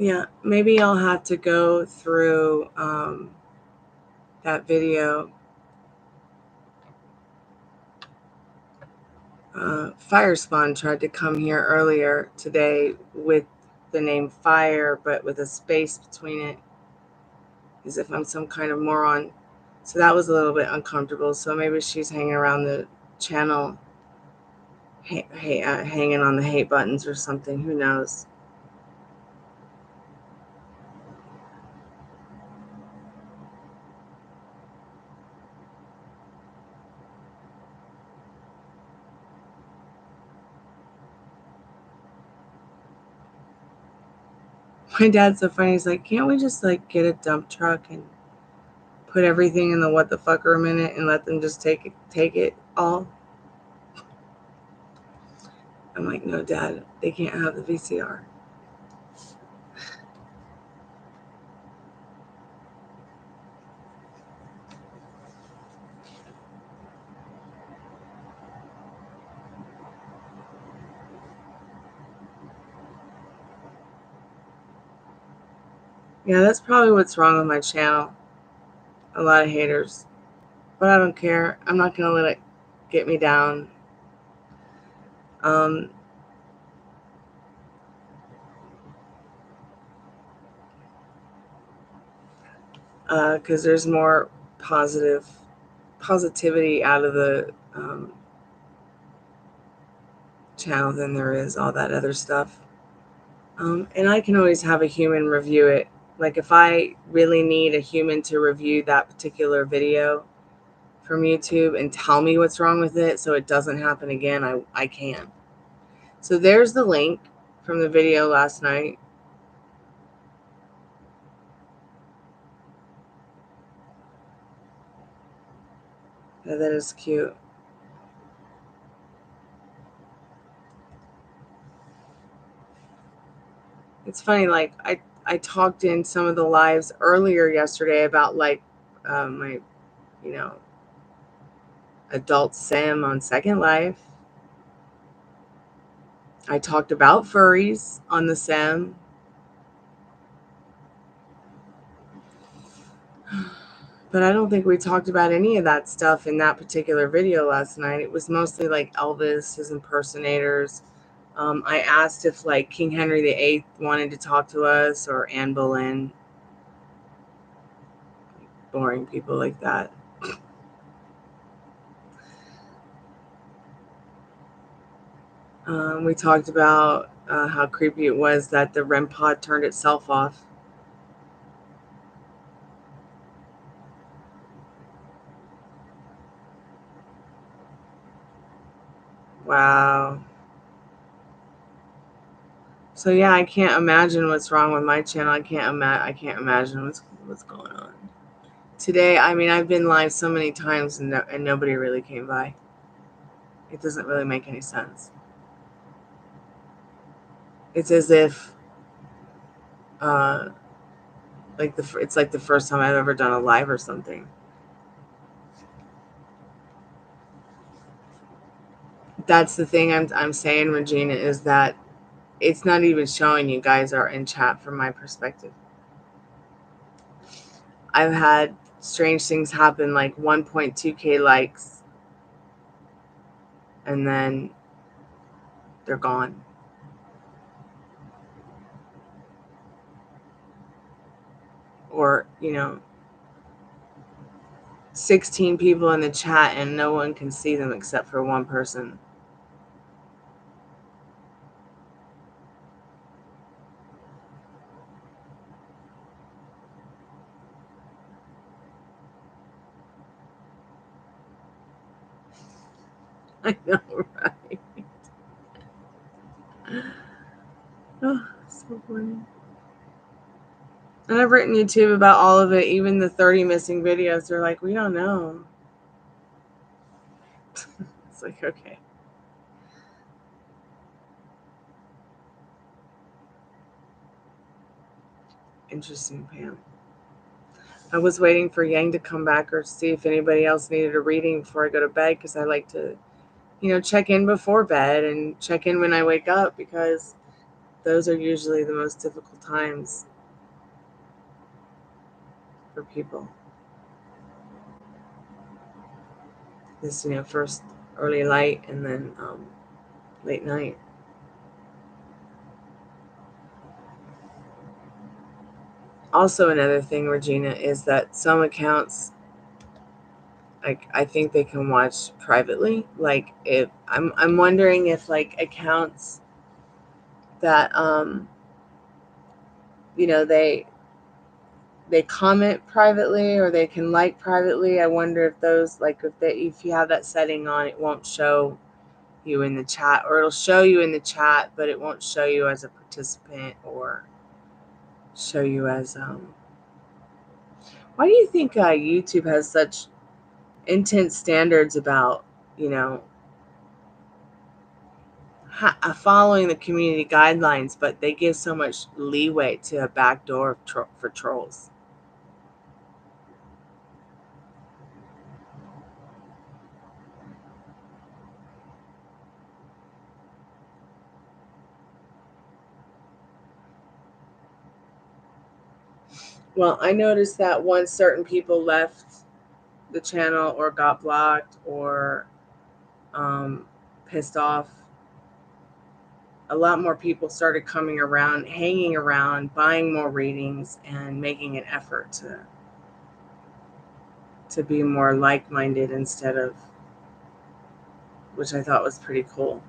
Yeah, maybe I'll have to go through that video. Firespawn tried to come here earlier today with the name Fire, but with a space between it, as if I'm some kind of moron. So that was a little bit uncomfortable. So maybe she's hanging around the channel, hanging on the hate buttons or something. Who knows? My dad's so funny. He's like, can't we just like get a dump truck and put everything in the what the fuck room in it and let them just take it all? I'm like, no, Dad, they can't have the VCR. Yeah, that's probably what's wrong with my channel. A lot of haters. But I don't care. I'm not going to let it get me down. Because there's more positivity out of the channel than there is all that other stuff. And I can always have a human review it. Like if I really need a human to review that particular video from YouTube and tell me what's wrong with it so it doesn't happen again, I can. So there's the link from the video last night. Yeah, that is cute. It's funny, like I talked in some of the lives earlier yesterday about like my, you know, adult sim on Second Life. I talked about furries on the sim. But I don't think we talked about any of that stuff in that particular video last night. It was mostly like Elvis, his impersonators. I asked if like King Henry VIII wanted to talk to us, or Anne Boleyn. Boring people like that. We talked about how creepy it was that the REM pod turned itself off. Wow. So yeah, I can't imagine what's wrong with my channel. I can't imagine what's going on. Today, I mean, I've been live so many times and nobody really came by. It doesn't really make any sense. It's as if it's like the first time I've ever done a live or something. That's the thing I'm saying, Regina, is that it's not even showing you guys are in chat from my perspective. I've had strange things happen, like 1.2K likes, and then they're gone. Or, 16 people in the chat and no one can see them except for one person. I know, right? Oh, so funny. And I've written YouTube about all of it, even the 30 missing videos. They're like, we don't know. It's like, okay. Interesting, Pam. I was waiting for Yang to come back or see if anybody else needed a reading before I go to bed, because I like to, check in before bed and check in when I wake up, because those are usually the most difficult times for people. This, first early light and then late night. Also, another thing, Regina, is that some accounts, like, I think they can watch privately. Like, if I'm wondering if, like, accounts that they comment privately or they can like privately. I wonder if those, like, if you have that setting on, it won't show you in the chat, or it'll show you in the chat, but it won't show you as a participant or show you as why do you think YouTube has such intense standards about following the community guidelines, but they give so much leeway to a backdoor for trolls? Well, I noticed that once certain people left the channel or got blocked or pissed off, a lot more people started coming around, hanging around, buying more readings, and making an effort to be more like-minded instead of, which I thought was pretty cool.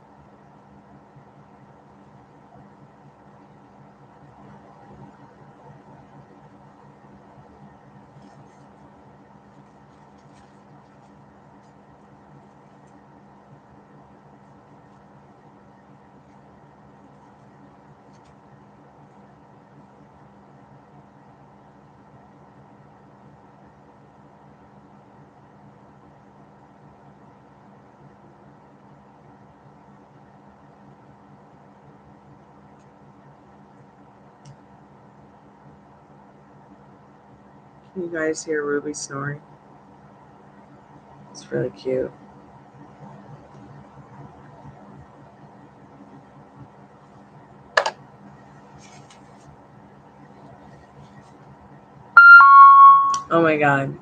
Can you guys hear Ruby snoring? It's really cute. Oh my god.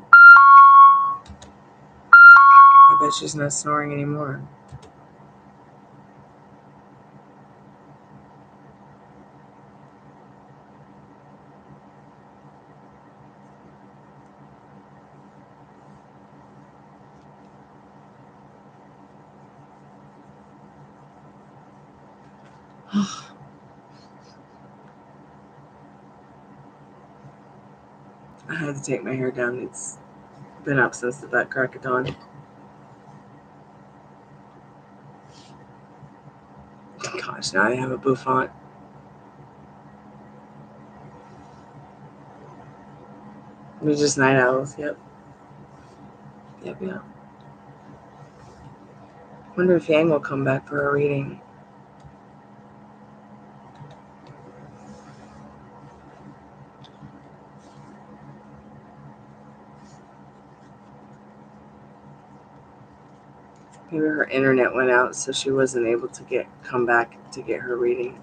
I bet she's not snoring anymore. I had to take my hair down. It's been up since the crack of dawn. Gosh, now I have a bouffant. We're just night owls. Yep. Wonder if Yang will come back for a reading. Maybe her internet went out, so she wasn't able to come back to get her reading.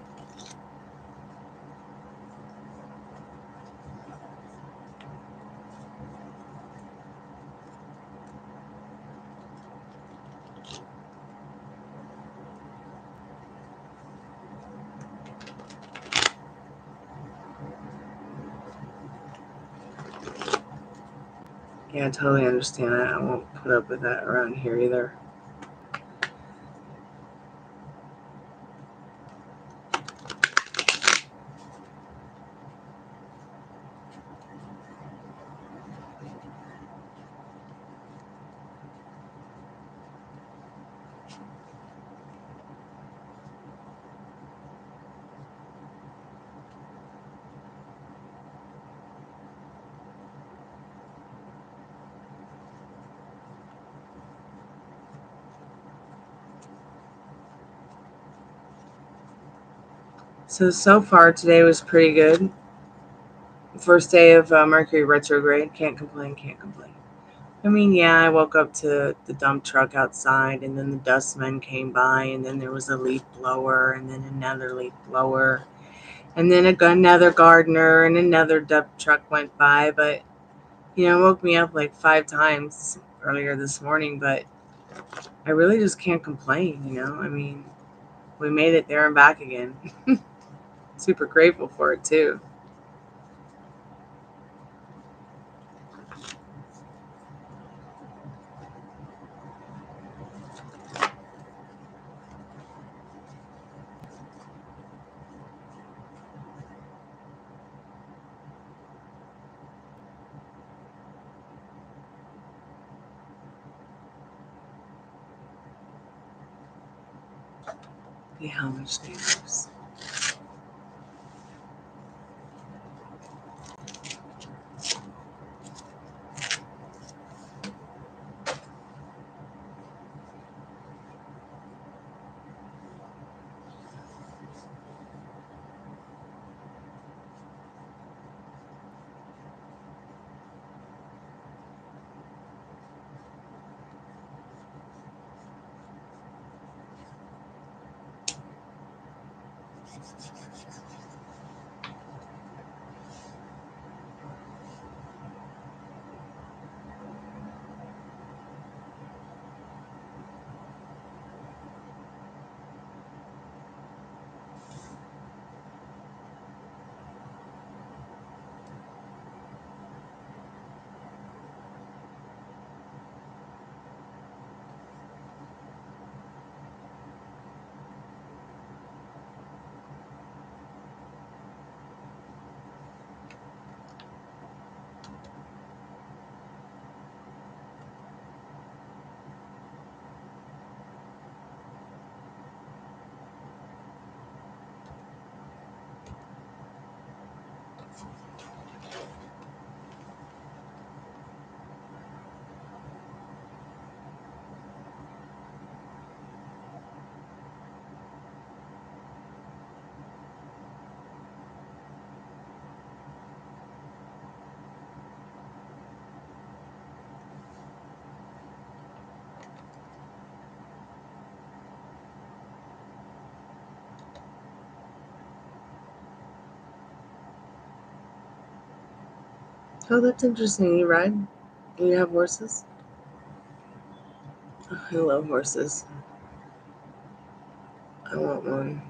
Yeah, I totally understand that. I won't put up with that around here either. So far today was pretty good. First day of Mercury retrograde. Can't complain, can't complain. I mean, yeah, I woke up to the dump truck outside, and then the dustmen came by, and then there was a leaf blower, and then another leaf blower, and then another gardener, and another dump truck went by. But, it woke me up like 5 times earlier this morning, but I really just can't complain, I mean, we made it there and back again. Super grateful for it, too. Yeah, how much they lose. Oh, that's interesting. You ride? You have horses? Oh, I love horses. I want one.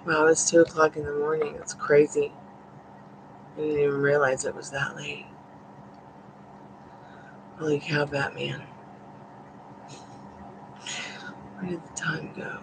Wow, it's 2 o'clock in the morning. It's crazy. I didn't even realize it was that late. Holy cow, Batman. Where did the time go?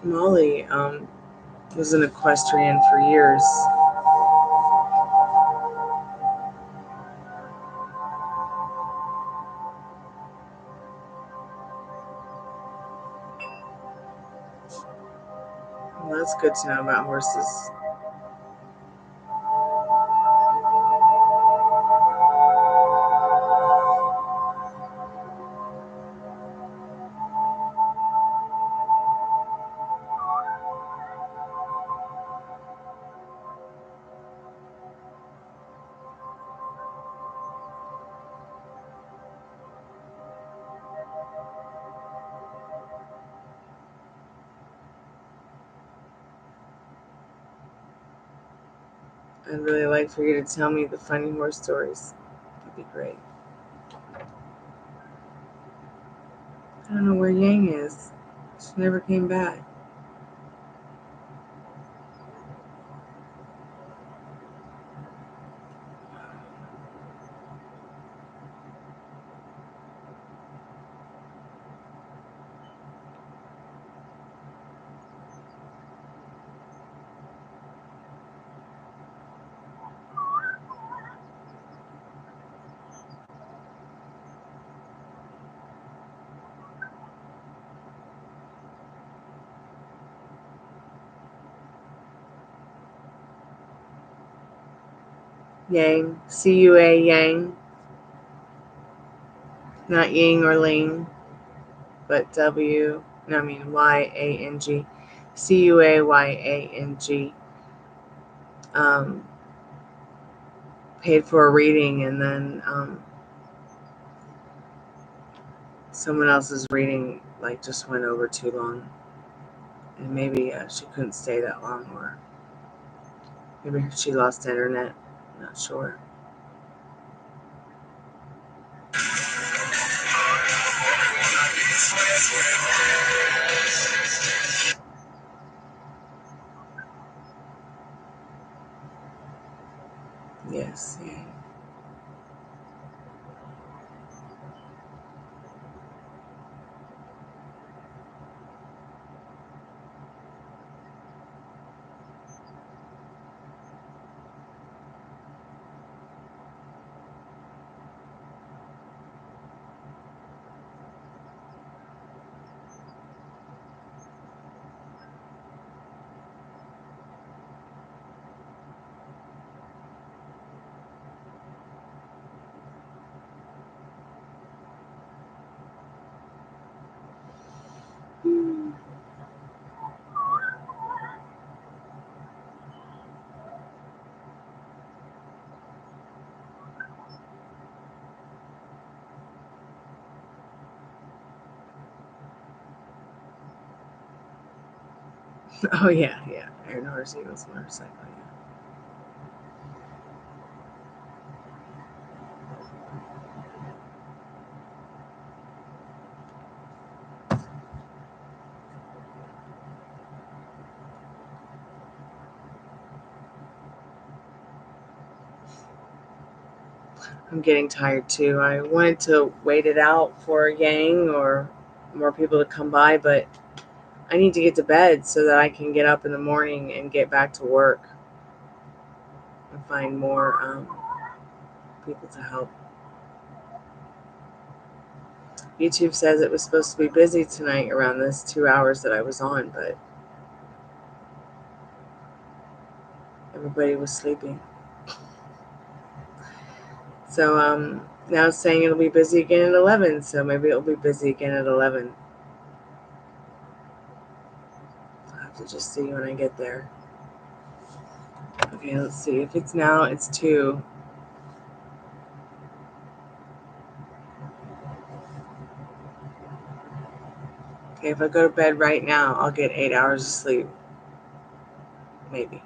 Molly was an equestrian for years. Well, that's good to know about horses. I'd really like for you to tell me the funny horse stories. That'd be great. I don't know where Yang is. She never came back. Yang, C-U-A, Yang. Not Ying or Ling, but Y-A-N-G. C-U-A-Y-A-N-G. Paid for a reading, and then someone else's reading just went over too long. And maybe she couldn't stay that long, or maybe she lost internet. I'm not sure. Yes, yeah. Oh, yeah. Iron Horse Eagles motorcycle, I'm getting tired too. I wanted to wait it out for Yang or more people to come by, but I need to get to bed so that I can get up in the morning and get back to work and find more people to help. YouTube says it was supposed to be busy tonight around this 2 hours that I was on, but everybody was sleeping. So now it's saying it'll be busy again at 11, so maybe it'll be busy again at 11. I'll have to just see when I get there. Okay, let's see. If it's now, it's 2. Okay, if I go to bed right now, I'll get 8 hours of sleep. Maybe.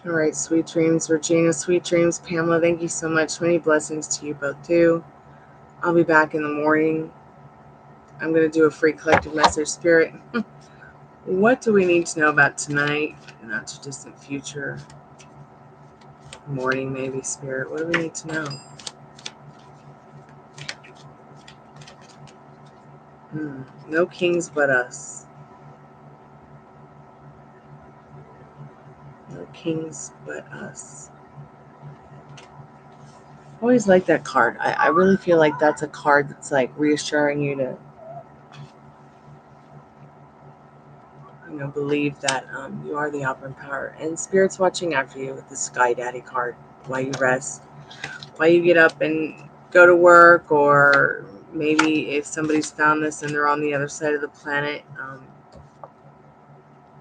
All right, sweet dreams, Regina. Sweet dreams, Pamela. Thank you so much. Many blessings to you both, too. I'll be back in the morning. I'm going to do a free collective message. Spirit, what do we need to know about tonight and not too distant future? Morning, maybe, Spirit. What do we need to know? No kings but us. No kings but us. I always like that card. I really feel like that's a card that's like reassuring you to, believe that you are the operant power. And Spirit's watching after you with the Sky Daddy card while you rest, while you get up and go to work, or maybe if somebody's found this and they're on the other side of the planet,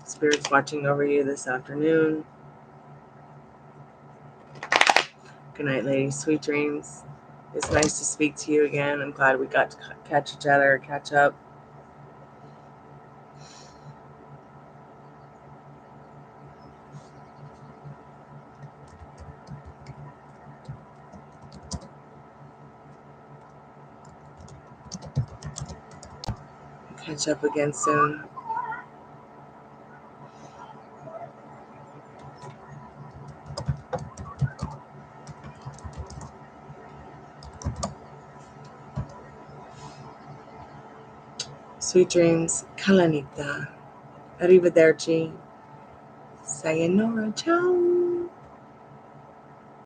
Spirit's watching over you this afternoon. Good night, ladies. Sweet dreams. It's nice to speak to you again. I'm glad we got to catch each other, catch up. Catch up again soon. Sweet dreams. Kalanita. Arrivederci. Sayonara. Ciao.